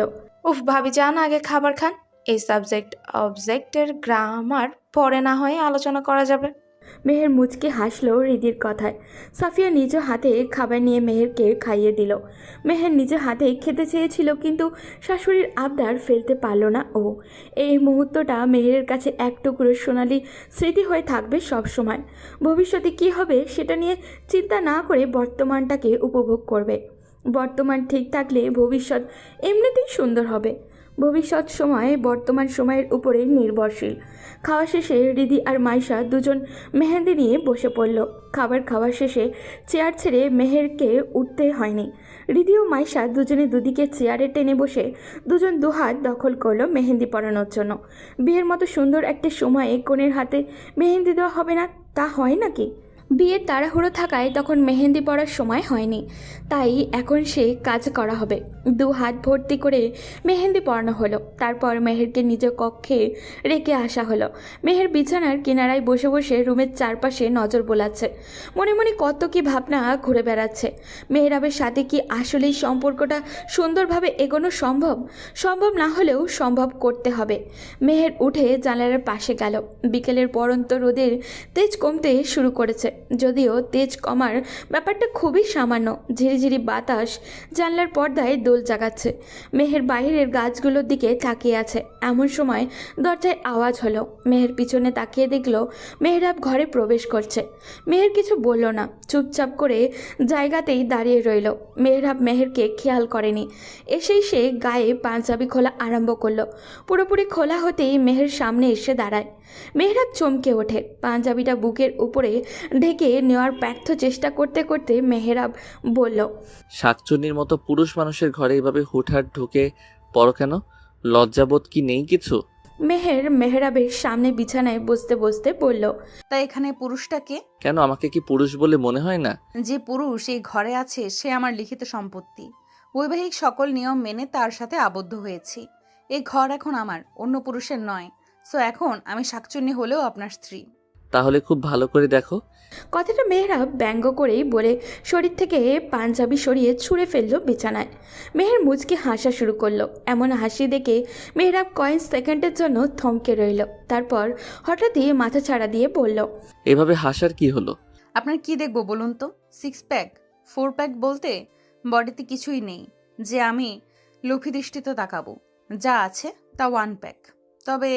উফ ভাবি যান আগে খাবার খান। এই সাবজেক্ট অবজেক্টের গ্রামার পরে না হয় আলোচনা করা যাবে। মেহের মুচকে হাসলো রিদির কথায়। সাফিয়া নিজ হাতে খাবার নিয়ে মেহেরকে খাইয়ে দিল। মেহের নিজে হাতে খেতে চেয়েছিল, কিন্তু শাশুড়ির আবদার ফেলতে পারল না ও। এই মুহূর্তটা মেহেরের কাছে এক টুকরো সোনালি স্মৃতি হয়ে থাকবে সব সময়। ভবিষ্যতে কি হবে সেটা নিয়ে চিন্তা না করে বর্তমানটাকে উপভোগ করবে। বর্তমান ঠিক থাকলে ভবিষ্যৎ এমনিতেই সুন্দর হবে। ভবিষ্যৎ সময় বর্তমান সময়ের উপরে নির্ভরশীল। খাওয়া শেষে রিদি আর মাইশা দুজন মেহেন্দি নিয়ে বসে পড়ল। খাবার খাওয়া শেষে চেয়ার ছেড়ে মেহেরকে উঠতে হয়নি। রিদি ও মাইশা দুজনে দুদিকে চেয়ারে টেনে বসে দুজন দুহাত দখল করলো মেহেন্দি পরানোর জন্য। বিয়ের মতো সুন্দর একটা সময়ে কনের হাতে মেহেন্দি দেওয়া হবে না, তা হয় নাকি? বিয়ের তাড়াহুড়ো থাকায় তখন মেহেন্দি পরার সময় হয়নি, তাই এখন সে কাজ করা হবে। দু হাত ভর্তি করে মেহেন্দি পরানো হলো। তারপর মেহেরকে নিজ কক্ষে রেখে আসা হলো। মেহের বিছানার কিনারায় বসে বসে রুমের চারপাশে নজর বোলাচ্ছে। মনে মনে কত কি ভাবনা ঘুরে বেড়াচ্ছে। মেহরাবের সাথে কি আসলেই সম্পর্কটা সুন্দরভাবে এগোনো সম্ভব? সম্ভব না হলেও সম্ভব করতে হবে। মেহের উঠে জানালার পাশে গেল। বিকেলের পরন্ত রোদের তেজ কমতে শুরু করেছে, যদিও তেজ কমার ব্যাপারটা খুবই সামান্য। ঝিরিঝিরি বাতাস জানলার পর্দায় দোল জাগাচ্ছে। মেহের বাইরের গাছগুলোর দিকে তাকিয়ে আছে। এমন সময় দরজায় আওয়াজ হলো। মেহের পিছনে তাকিয়ে দেখল মেহরাব ঘরে প্রবেশ করছে। মেহের কিছু বলল না, চুপচাপ করে জায়গাতেই দাঁড়িয়ে রইল। মেহরাব মেহেরকে খেয়াল করেনি। এসেই সে গায়ে পাঞ্জাবি খোলা আরম্ভ করলো। পুরোপুরি খোলা হতেই মেহের সামনে এসে দাঁড়ায়। মেহরাব চমকে ওঠে। পাঞ্জাবিটা বুকের উপরে ঢেকে নেওয়ার ব্যর্থ চেষ্টা করতে করতে মেহরাব বলল, শাকচুন্নির মতো পুরুষ মানুষের ঘরে এভাবে হুটহাট ঢুকে পড়ো কেন? লজ্জাবোধ কি নেই কিছু? মেহের মেহরাবের সামনে বিছানায় বসতে বসতে বলল, তাই এখানে পুরুষটাকে? কেন, আমাকে কি পুরুষ বলে মনে হয় না? যে পুরুষ এই ঘরে আছে সে আমার লিখিত সম্পত্তি। বৈবাহিক সকল নিয়ম মেনে তার সাথে আবদ্ধ হয়েছি। এই ঘর এখন আমার, অন্য পুরুষের নয়। সো এখন আমি শাকচুন্নি হলেও আপনার স্ত্রী। তাহলে খুব ভালো করে দেখো। কথাটা মেহরাব ব্যঙ্গ করেই বলে শরীর থেকে পাঞ্জাবি সরিয়ে ছুঁড়ে ফেললো বিছানায়। মেহের মুচকে হাসা শুরু করলো। এমন হাসি দেখে মেহরাব কয়েক সেকেন্ডের জন্য থমকে রইল। তারপর হঠাৎই মাথা ছাড়া দিয়ে বলল, এভাবে হাসার কি হলো? আপনার কি দেখবো বলুন তো? 6 প্যাক 4 প্যাক বলতে বডিতে কিছুই নেই যে আমি লোভী দৃষ্টিতে তাকাবো। যা আছে তা 1 প্যাক। তবে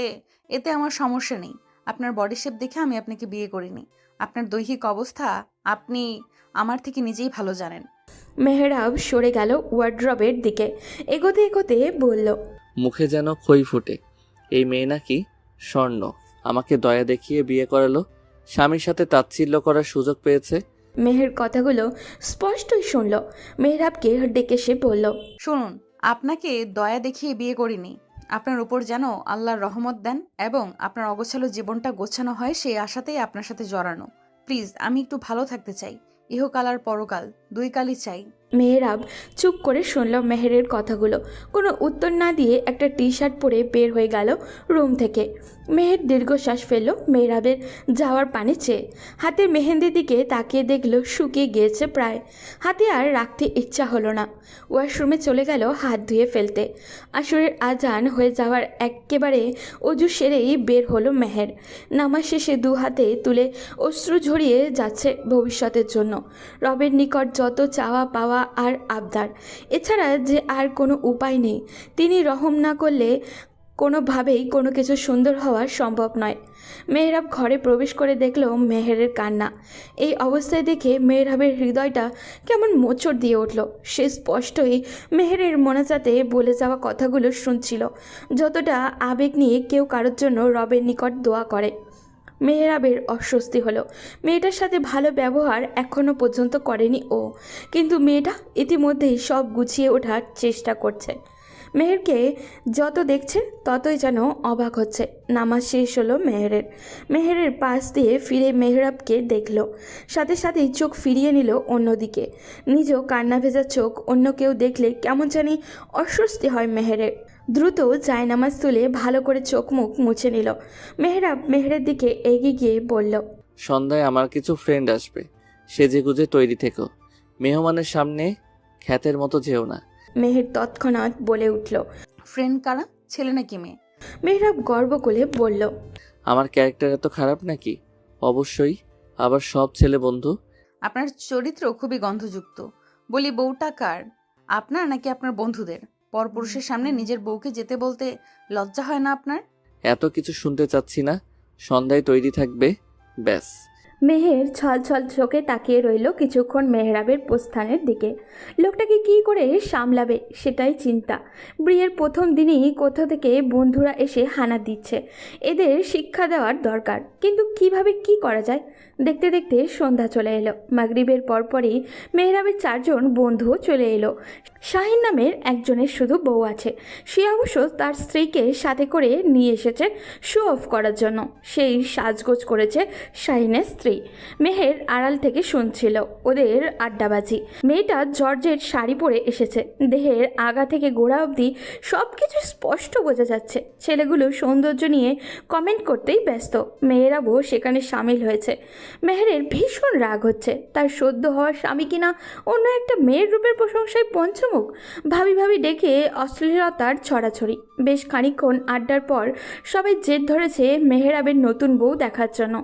এতে আমার সমস্যা নেই। আপনার বডি শেপ দেখে আমি আপনাকে বিয়ে করিনি। আপনার দৈহিক অবস্থা আপনি আমার থেকে নিজেই ভালো জানেন। মেহরাব সরে গেল ওয়ার্ড্রবের দিকে। এগোতে এগোতে বলল, মুখে যেন খই ফুটে। এই মেয়ে নাকি স্বর্ণ, আমাকে দয়া দেখিয়ে বিয়ে করালো, স্বামীর সাথে তাচ্ছিল্য করার সুযোগ পেয়েছে। মেহের কথাগুলো স্পষ্টই শুনল। মেহরাবকে ডেকে সে বলল, শুনুন, আপনাকে দয়া দেখিয়ে বিয়ে করিনি। আপনার উপর যেন আল্লাহর রহমত দেন এবং আপনার অগোছালো জীবনটা গোছানো হয় সেই আশাতেই আপনার সাথে জড়ানো। প্লিজ, আমি একটু ভালো থাকতে চাই। ইহকাল আর পরকাল 2 কালই চাই। মেহরাব চুপ করে শুনল মেহেরের কথাগুলো। কোনো উত্তর না দিয়ে একটা টি শার্ট পরে বের হয়ে গেল রুম থেকে। মেহের দীর্ঘশ্বাস ফেলল মেহরাবের যাওয়ার পানে চেয়ে। হাতের মেহেন্দির দিকে তাকিয়ে দেখল শুকিয়ে গিয়েছে প্রায়। হাতে আর রাখতে ইচ্ছা হলো না। ওয়াশরুমে চলে গেল হাত ধুয়ে ফেলতে। আসরের আজান হয়ে যাওয়ার একেবারে অজু সেরেই বের হলো মেহের। নামাজ শেষে 2 হাতে তুলে অশ্রু ঝরিয়ে যাচ্ছে ভবিষ্যতের জন্য। রবের নিকট যত চাওয়া পাওয়া আর আবদার, এছাড়া যে আর কোনো উপায় নেই। তিনি রহম না করলে কোনোভাবেই কোনো কিছু সুন্দর হওয়া সম্ভব নয়। মেহরাব ঘরে প্রবেশ করে দেখল মেহেরের কান্না। এই অবস্থায় দেখে মেহরাবের হৃদয়টা কেমন মোচড় দিয়ে উঠল। সে স্পষ্টই মেহেরের মোনাজাতে বলে যাওয়া কথাগুলো শুনছিল, যতটা আবেগ নিয়ে কেউ কারোর জন্য রবের নিকট দোয়া করে। মেহরাবের অস্বস্তি হলো। মেয়েটার সাথে ভালো ব্যবহার এখনও পর্যন্ত করেনি ও, কিন্তু মেয়েটা ইতিমধ্যেই সব গুছিয়ে ওঠার চেষ্টা করছে। মেহেরকে যত দেখছে ততই যেন অবাক হচ্ছে। নামাজ শেষ হলো মেহেরের। মেহেরের পাশ দিয়ে ফিরে মেহরাবকে দেখল, সাথে সাথেই চোখ ফিরিয়ে নিল অন্যদিকে। নিজেও কান্না ভেজা চোখ অন্য কেউ দেখলে কেমন জানি অস্বস্তি হয় মেহেরের। দ্রুত জায়নামাজ তুলে ভালো করে চোখ মুখ মুছে নিল। মেহরাব মেহেরের দিকে এগিয়ে গিয়ে বলল, সন্ধ্যায় আমার কিছু ফ্রেন্ড আসবে, সেজেগুজে তৈরি থেকো। মেহমানের সামনে খ্যাতের মতো যেও না। মেহের তৎক্ষণাৎ বলে উঠল, ফ্রেন্ড কারা, ছেলে নাকি মেয়ে? মেহরাব গর্ব করে বলল, আমার ক্যারেক্টার এত খারাপ নাকি? অবশ্যই, আবার সব ছেলে বন্ধু। আপনার চরিত্র খুবই গন্ধযুক্ত। বলি, বউটা কার, আপনার নাকি আপনার বন্ধুদের? পরপুরুষের সামনে নিজের বউকে যেতে বলতে লজ্জা হয় না আপনার? এত কিছু শুনতে চাচ্ছি না, সন্ধ্যায় তৈরি থাকবে, ব্যাস। মেহের ছল ছল চোখে তাকিয়ে রইল কিছুক্ষণ মেহরাবের প্রস্থানের দিকে। লোকটাকে কী করে সামলাবে সেটাই চিন্তা। বিয়ের প্রথম দিনই কোথা থেকে বন্ধুরা এসে হানা দিচ্ছে। এদের শিক্ষা দেওয়ার দরকার, কিন্তু কিভাবে কি করা যায়? দেখতে দেখতে সন্ধ্যা চলে এলো। মাগরিবের পরপরই মেহরাবের 4 জন বন্ধুও চলে এলো। শাহিন নামের একজনের শুধু বউ আছে। সে অবশ্য তার স্ত্রীকে সাথে করে নিয়ে এসেছে শো অফ করার জন্য। সেই সাজগোজ করেছে শাহিনের স্ত্রী। মেহের আড়াল থেকে শুনছিল ওদের আড্ডাবাজি। মেয়েটা জর্জেট শাড়ি পরে এসেছে। দেহের আগা থেকে গোড়া অবধি সব কিছু স্পষ্ট বোঝা যাচ্ছে। ছেলেগুলো সৌন্দর্য নিয়ে কমেন্ট করতেই ব্যস্ত। মেয়েরাও সেখানে সামিল হয়েছে। মেহেরের ভীষণ রাগ হচ্ছে। তার সদ্য হওয়া স্বামী কিনা অন্য একটা মেয়ের রূপের প্রশংসায় পঞ্চমুখ। ভাবি ভাবি ডেকে অশ্লীলতার ছড়াছড়ি। বেশ খানিকক্ষণ আড্ডার পর সবাই জেদ ধরেছে মেহরাবের নতুন বউ দেখার জন্য।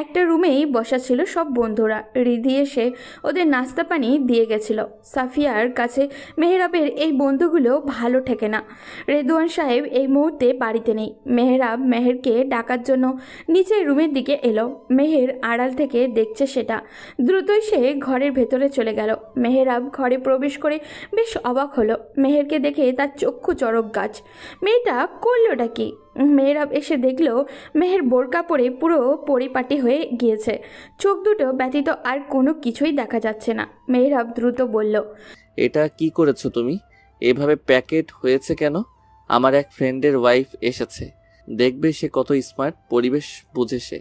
একটা রুমেই বসা ছিল সব বন্ধুরা। রিধি এসে ওদের নাস্তা পানি দিয়ে গেছিল। সাফিয়ার কাছে মেহরাবের এই বন্ধুগুলো ভালো ঠেকে না। রেদওয়ান সাহেব এই মুহূর্তে বাড়িতে নেই। মেহরাব মেহেরকে ডাকার জন্য নিচের রুমের দিকে এলো। মেহের আড়াল থেকে দেখছে সেটা। দ্রুতই সে ঘরের ভেতরে চলে গেল। মেহরাব ঘরে প্রবেশ করে বেশ অবাক হলো। মেহেরকে দেখে তার চক্ষু চড়ক গাছ। মেয়েটা করলোটা কি? মেহরাব এসে দেখল মেহের বোরকা পরে পুরো পরিপাটি হয়ে গিয়েছে। চোখ দুটো ব্যতীত আর কোনো কিছুই দেখা যাচ্ছে না। মেহরাব দ্রুত বলল, এটা কি করেছো তুমি? এভাবে প্যাকেট হয়েছে কেন? আমার এক ফ্রেন্ডের ওয়াইফ এসেছে, দেখবে সে কত স্মার্ট, পরিবেশ বুঝে সে।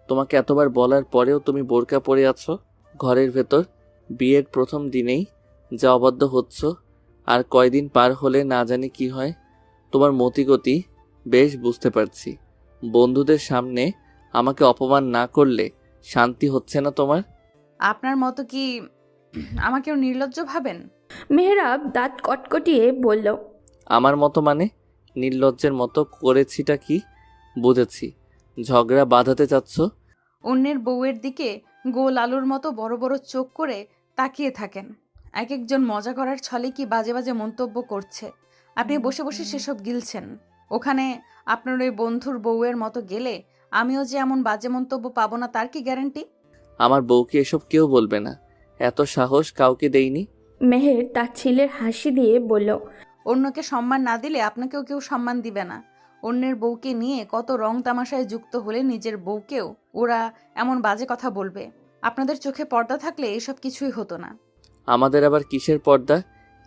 তোমাকে এতবার বলার পরেও তুমি বোরকা পরে আছো ঘরের ভেতর। বিয়ের প্রথম দিনেই যা অবাধ্য হচ্ছ, আর কয়দিন পার হলে না জানি কি হয়। তোমার মতিগতি বেশ বুঝতে পারছি। বন্ধুদের সামনে আমাকে অপমান না করলে শান্তি হচ্ছে না তোমার? আপনার মতো কি আমাকেও নির্লজ্জ ভাবেন? মেহরাব দাঁত কটকটিয়ে বলল, আমার মতো মানে? নির্লজ্জের মতো করেছিটা কি? বুঝেছি, ঝগড়া বাঁধাতে চাচ্ছ। অন্যের বউয়ের দিকে গোল আলুর মতো বড় বড় চোখ করে তাকিয়ে থাকেন। এক একজন মজা করার ছলে কি বাজে বাজে মন্তব্য করছে, আপনি বসে বসে সেসব গিলছেন। ওখানে আপনার ওই বন্ধুর বউয়ের মতো গেলে আমিও যে এমন বাজে মন্তব্য পাবো না তার কি গ্যারান্টি? আমার বউকে এসব কেউ বলবে না, এত সাহস কাউকে দেইনি। মেহের তার ছেলের হাসি দিয়ে বলল, অন্যকে সম্মান না দিলে আপনাকেও কেউ সম্মান দিবে না। অন্যের বউকে নিয়ে কত রং তামাশায় যুক্ত হলে নিজের বউকেও ওরা এমন বাজে কথা বলবে। আপনাদের চোখে পর্দা থাকলে এসব কিছুই হতো না। আমাদের আবার কিসের পর্দা?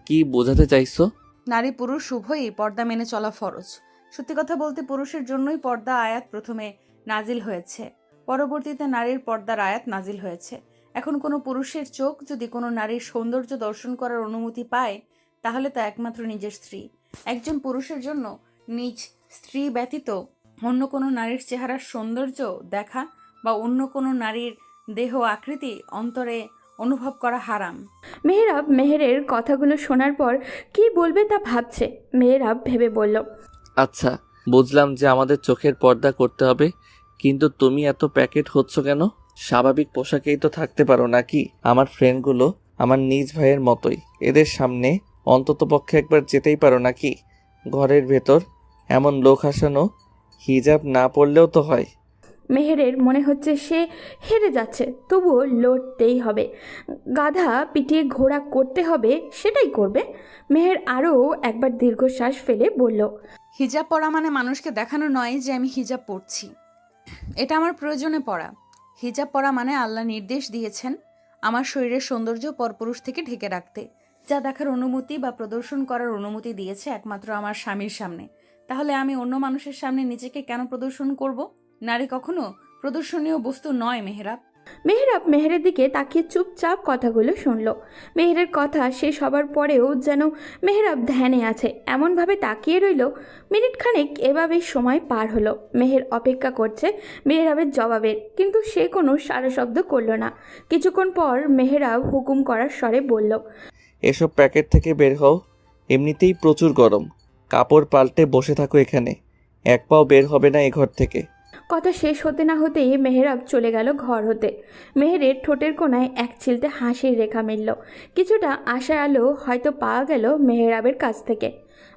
কি বোঝাতে চাইছো? নারী পুরুষ উভয়ই পর্দা মেনে চলা ফরজ। সত্যি কথা বলতে পুরুষের জন্যই পর্দা আয়াত প্রথমে নাজিল হয়েছে, পরবর্তীতে নারীর পর্দার আয়াত নাজিল হয়েছে। এখন কোনো পুরুষের চোখ যদি কোনো নারীর সৌন্দর্য দর্শন করার অনুমতি পায়, তাহলে তা একমাত্র নিজের স্ত্রী। একজন পুরুষের জন্য নিজ স্ত্রী ব্যতীত অন্য কোনো নারীর চেহারার সৌন্দর্য দেখা বা অন্য কোনো নারীর দেহ আকৃতি অন্তরে অনুভব করা হারাম। মেহরাব মেহেরের কথাগুলো শোনার পর কি বলবে তা ভাবছে। মেহরাব ভেবে বলল, আচ্ছা, বুঝলাম যে আমাদের চোখের পর্দা করতে হবে, কিন্তু তুমি এত প্যাকেট হচ্ছ কেন? স্বাভাবিক পোশাকেই তো থাকতে পারো নাকি? আমার ফ্রেন্ডগুলো আমার নিজ ভাইয়ের মতোই, এদের সামনে অন্ততপক্ষে একবার যেতেই পারো নাকি? ঘরের ভেতর এমন লোক হাসানো, হিজাব না পরলেও তো হয়। মেহেরের মনে হচ্ছে সে হেরে যাচ্ছে, তবুও লড়তেই হবে। গাধা পিটিয়ে ঘোড়া করতে হবে, সেটাই করবে। মেহের আরও একবার দীর্ঘশ্বাস ফেলে বলল, হিজাব পরা মানে মানুষকে দেখানো নয় যে আমি হিজাব পরছি, এটা আমার প্রয়োজনে পরা। হিজাব পরা মানে আল্লাহ নির্দেশ দিয়েছেন আমার শরীরের সৌন্দর্য পরপুরুষ থেকে ঢেকে রাখতে। যা দেখার অনুমতি বা প্রদর্শন করার অনুমতি দিয়েছে একমাত্র আমার স্বামীর সামনে। তাহলে আমি অন্য মানুষের সামনে নিজেকে কেন প্রদর্শন করব? নারী কখনো প্রদর্শনীয় বস্তু নয় মেহরাব। মেহরাব মেহেরের দিকে তাকিয়ে চুপচাপ কথাগুলো শুনল। মেহেরের কথা শেষ হবার পরেও যেন মেহরাব ধ্যানে আছে, এমনভাবে তাকিয়ে রইল। মিনিট খানেক এভাবেই সময় পার হলো। মেহের অপেক্ষা করছে মেহরাবের জবাবের, কিন্তু সে কোনো সারা শব্দ করল না। কিছুক্ষণ পর মেহরাব হুকুম করার স্বরে বলল, এসব প্যাকেট থেকে বের হও, এমনিতেই প্রচুর গরম। কাপড় পাল্টে বসে থাকো এখানে, এক পাও বের হবে না এ ঘর থেকে। কথা শেষ হতে না হতেই মেহরাব চলে গেল ঘর হতে। মেহেরের ঠোঁটের কোণায় এক চিলতে হাসির রেখা মিলল। কিছুটা আশার আলো হয়তো পাওয়া গেল মেহরাবের কাছ থেকে।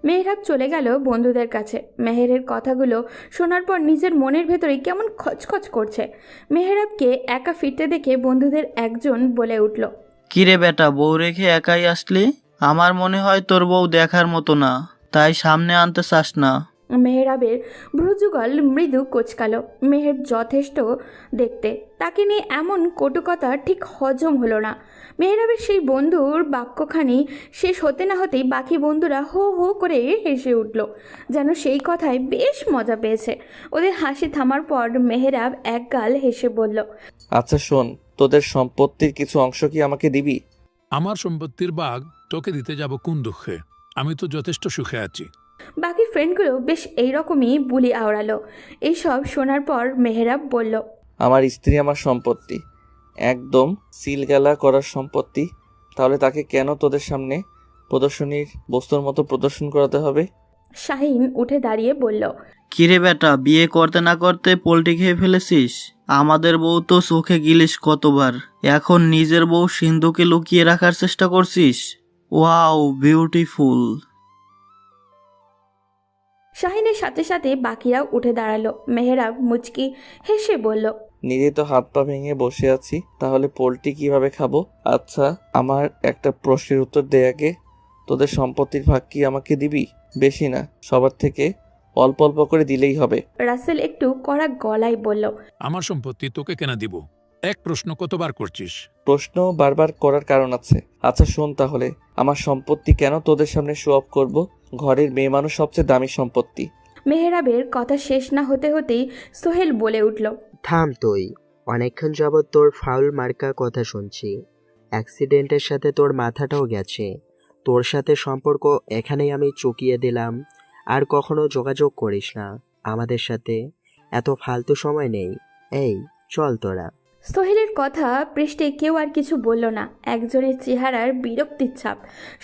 মেহরাব চলে গেল বন্ধুদের কাছে। মেহেরের কথাগুলো শোনার পর নিজের মনের ভেতরে কেমন খচখচ করছে। মেহরাবকে একা ফিরতে দেখে বন্ধুদের একজন বলে উঠল, কিরে বেটা, বউ রেখে একাই আসলি? আমার মনে হয় তোর বউ দেখার মতো না, তাই সামনে আনতে চাস না। মেহরাবের ভ্রুযুগল মৃদু কোচকালো। মেহের যথেষ্ট দেখতে, তাকে নিয়ে এমন কটুকতা ঠিক হজম হলো না। মেহরাবের সেই বন্ধুর বাক্যখানি শেষ হতে না হতেই বাকি বন্ধুরা হো হো করে হেসে উঠল, যেন সেই কথায় বেশ মজা পেয়েছে। ওদের হাসি থামার পর মেহরাব একগাল হেসে বলল, আচ্ছা শোন, তোদের সম্পত্তির কিছু অংশ কি আমাকে দিবি? আমার সম্পত্তির ভাগ তোকে দিতে যাব কোন দুঃখে? আমি তো যথেষ্ট সুখে আছি। বাকি ফ্রেন্ডগুলো বেশ এইরকমই বুলি আওড়ালো। এইসব শোনার পর মেহরাব বলল, আমার স্ত্রী আমার সম্পত্তি, একদম সিলগালা করার সম্পত্তি। তাহলে তাকে কেন তোদের সামনে প্রদর্শনীর বস্তুর মতো প্রদর্শন করাতে হবে? শাহিন উঠে দাঁড়িয়ে বলল, কিরে বেটা, বিয়ে করতে না করতে পোল্ট্রি খেয়ে ফেলেছিস? আমাদের বউ তো চোখে গিলিস কতবার, এখন নিজের বউ সিন্ধুকে লুকিয়ে রাখার চেষ্টা করছিস? Wow, beautiful. শাহিনের সাথে সাথে বাকিরাও উঠে দাঁড়ালো। মেহরাব মুচকি হেসে বলল, নিজে তো হাত পা ভেঙে বসে আছি, তাহলে পোল্ট্রি কিভাবে খাবো? আচ্ছা, আমার একটা প্রশ্নের উত্তর দে আগে। তোদের সম্পত্তির ভাগ কি আমাকে দিবি? বেশি না, সবার থেকে অল্প অল্প করে দিলেই হবে। রাসেল একটু কড়া গলায় বলল, আমার সম্পত্তি তোকে কেন দিব? এক প্রশ্ন কতবার করছিস? প্রশ্ন বারবার করার কারণ আছে। আচ্ছা শোন তাহলে, আমার সম্পত্তি কেন তোদের সামনে শো অফ করবো? ঘরের মেয়ে মানুষ সবচেয়ে দামি সম্পত্তি। মেহরাবের কথা শেষ না হতে হতেই সোহেল বলে উঠল, থাম তুই, অনেকক্ষণ যাবৎ তোর ফাউল মার্কা কথা শুনছি। অ্যাক্সিডেন্টের সাথে তোর মাথাটাও গেছে। তোর সাথে সম্পর্ক এখানেই আমি চুকিয়ে দিলাম। আর কখনো যোগাযোগ করিস না আমাদের সাথে, এত ফালতু সময় নেই। এই চল তোরা। সোহেলের কথা পৃষ্ঠে কেউ আর কিছু বলল না। একজনের চেহারার বিরক্তির ছাপ।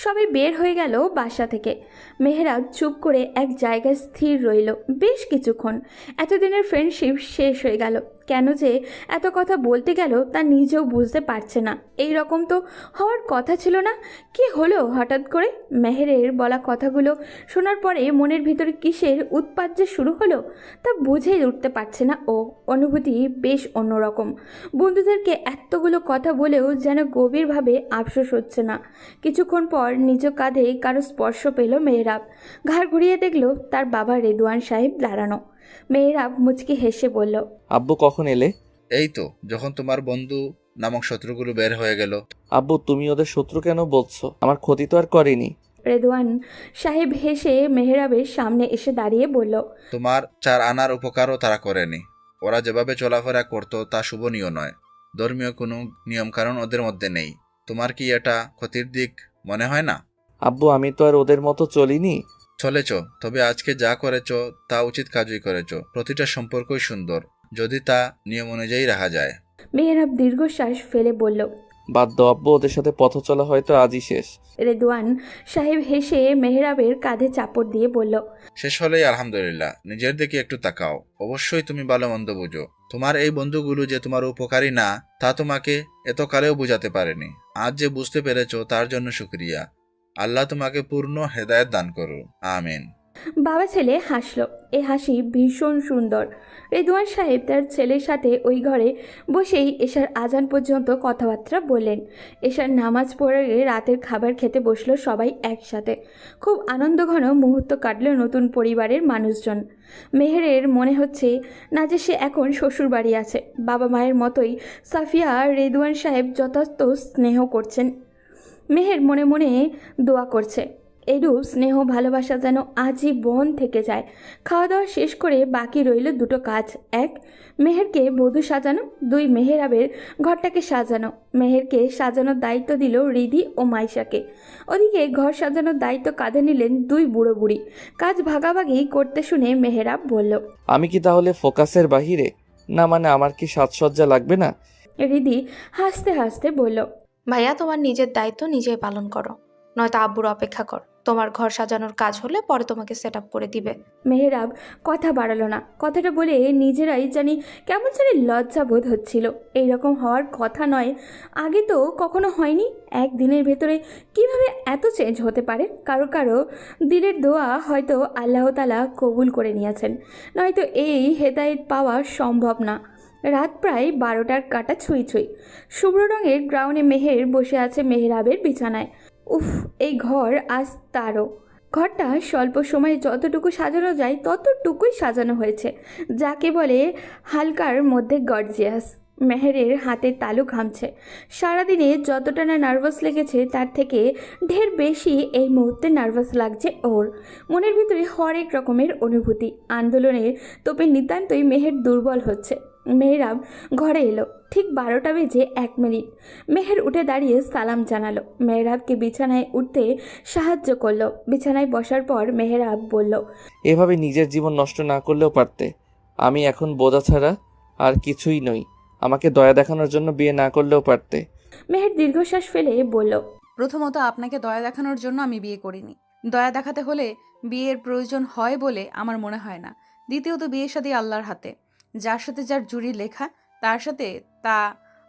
সবাই বের হয়ে গেল বাসা থেকে। মেহরাব চুপ করে এক জায়গায় স্থির রইল বেশ কিছুক্ষণ। এতদিনের ফ্রেন্ডশিপ শেষ হয়ে গেল। কেন যে এত কথা বলতে গেল তা নিজেও বুঝতে পারছে না। এই রকম তো হওয়ার কথা ছিল না। কি হলো হঠাৎ করে? মেহেরের বলা কথাগুলো শোনার পরে মনের ভিতরে কিসের উৎপাত যে শুরু হলো তা বুঝেই উঠতে পারছে না ও। অনুভূতি বেশ অন্যরকম। বন্ধুদেরকে এতগুলো কথা বলেও যেন গভীরভাবে আফসোস হচ্ছে না। কিছুক্ষণ পর নিজ কাঁধে কারো স্পর্শ পেল মেহরাব। ঘাড় ঘুরিয়ে দেখল তার বাবা রেদওয়ান সাহেব দাঁড়ানো। মেহরাব মুচকি হেসে বলল, আব্বু কখন এলে? এই তো যখন তোমার বন্ধু নামক শত্রুগুলো বের হয়ে গেল। আব্বু তুমি ওদের শত্রু কেন বলছো? আমার ক্ষতি তো আর করেনি। রেদওয়ান সাহেব হেসে মেহরাবের সামনে এসে দাঁড়িয়ে বলল, তোমার 4 আনার উপকারও তারা করেনি। ওরা যেভাবে চলাফেরা করতো তা শুভনীয় নয়। ধর্মীয় কোনো নিয়মকানুন ওদের মধ্যে নেই। তোমার কি এটা ক্ষতির দিক মনে হয় না? আব্বু আমি তো আর ওদের মতো চলিনি। চলেছ, তবে আজকে যা করেছ তা উচিত কাজই করেছ। প্রতিটা সম্পর্কই সুন্দর যদি তা নিয়ম অনুযায়ী রাখা যায়। মেহরাব দীর্ঘশ্বাস ফেলে বলল, বাধ্য আব্বু, ওদের সাথে পথ চলা হয়তো আজই শেষ। রেদওয়ান সাহেব হেসে মেহরাবের কাঁধে চাপড় দিয়ে বলল, শেষ হলেই আলহামদুলিল্লাহ। নিজের দিকে একটু তাকাও। অবশ্যই তুমি ভালো মন্দ বুঝো। তোমার এই বন্ধুগুলো যে তোমার উপকারী না তা তোমাকে এতকালেও বোঝাতে পারেনি। আজ যে বুঝতে পেরেছো তার জন্য শুকরিয়া। আল্লাহ তোমাকে পূর্ণ হেদায়েত দান করুন, আমিন। বাবা ছেলে হাসলো। এ হাসি ভীষণ সুন্দর। রেদওয়ান সাহেব তার ছেলের সাথে ওই ঘরে বসেই এশার আজান পর্যন্ত কথাবার্তা বললেন। এশার নামাজ পড়ে রাতের খাবার খেতে বসলো সবাই একসাথে। খুব আনন্দঘন মুহূর্ত কাটল নতুন পরিবারের মানুষজন। মেহেরের মনে হচ্ছে না যে সে এখন শ্বশুর বাড়ি আছে। বাবা মায়ের মতোই সাফিয়া রেদওয়ান সাহেব যথার্থ স্নেহ করছেন। মেহের মনে মনে দোয়া করছে এরূপ স্নেহ ভালোবাসা যেন আজীবন থেকে যায়। খাওয়া দাওয়া শেষ করে বাকি রইল দুটো কাজ। 1, মেহেরকে বধূ সাজানো। 2, মেহেরাবের ঘরটাকে সাজানো। মেহেরকে সাজানোর দায়িত্ব দিল রিধি ও মাইশাকে। ওদিকে ঘর সাজানোর দায়িত্ব কাঁধে নিলেন 2 বুড়ো বুড়ি। কাজ ভাগাভাগি করতে শুনে মেহেরাব বলল, আমি কি তাহলে ফোকাসের বাহিরে? না মানে আমার কি সাজসজ্জা লাগবে না? রিধি হাসতে হাসতে বলল, ভাইয়া তোমার নিজের দায়িত্ব নিজেই পালন করো, নয়তো আব্বুর অপেক্ষা কর। তোমার ঘর সাজানোর কাজ হলে পরে তোমাকে সেট আপ করে দিবে। মেহেরাব কথা বাড়ালো না। কথাটা বলে নিজেরাই জানি কেমন জানি লজ্জা বোধ হচ্ছিল। এইরকম হওয়ার কথা নয়, আগে তো কখনো হয়নি। একদিনের ভেতরে কিভাবে এত চেঞ্জ হতে পারে? কারো কারো দিলের দোয়া হয়তো আল্লাহ তাআলা কবুল করে নিয়েছেন, নয়তো এই হেদায়েত পাওয়া সম্ভব না। রাত প্রায় 12টার কাটা ছুঁই ছুঁই। শুভ্র রঙের গ্রাউন্ডে মেহের বসে আছে মেহেরাবের বিছানায়। উফ, এই ঘর আজ তারও। ঘরটা স্বল্প সময়ে যতটুকু সাজানো যায় ততটুকুই সাজানো হয়েছে, যাকে বলে হালকার মধ্যে গর্জিয়াস। মেহেরের হাতে তালু ঘামছে। সারাদিনে যতটা না নার্ভাস লেগেছে তার থেকে ঢের বেশি এই মুহূর্তে নার্ভাস লাগছে ওর। মনের ভিতরে হরেক রকমের অনুভূতি। আন্দোলনের তোপে নিতান্তই মেহের দুর্বল হচ্ছে। মেহরাব ঘরে এলো ঠিক 12টা বেজে 1 মিনিট। মেহের উঠে দাঁড়িয়ে সালাম জানালো। মেহরাবকে বিছানায় উঠতে সাহায্য করলো। বিছানায় বসার পর মেহরাব বলল, এভাবে নিজের জীবন নষ্ট না করলেও পারতে। আমি এখন বোঝা ছাড়া আর কিছুই নই। আমাকে দয়া দেখানোর জন্য বিয়ে না করলেও পারতে। মেহের দীর্ঘশ্বাস ফেলে বলল, প্রথমত আপনাকে দয়া দেখানোর জন্য আমি বিয়ে করিনি। দয়া দেখাতে হলে বিয়ের প্রয়োজন হয় বলে আমার মনে হয় না। দ্বিতীয়ত বিয়ে শাদী আল্লাহর হাতে। যার সাথে যার জুড়ি লেখা তার সাথে তা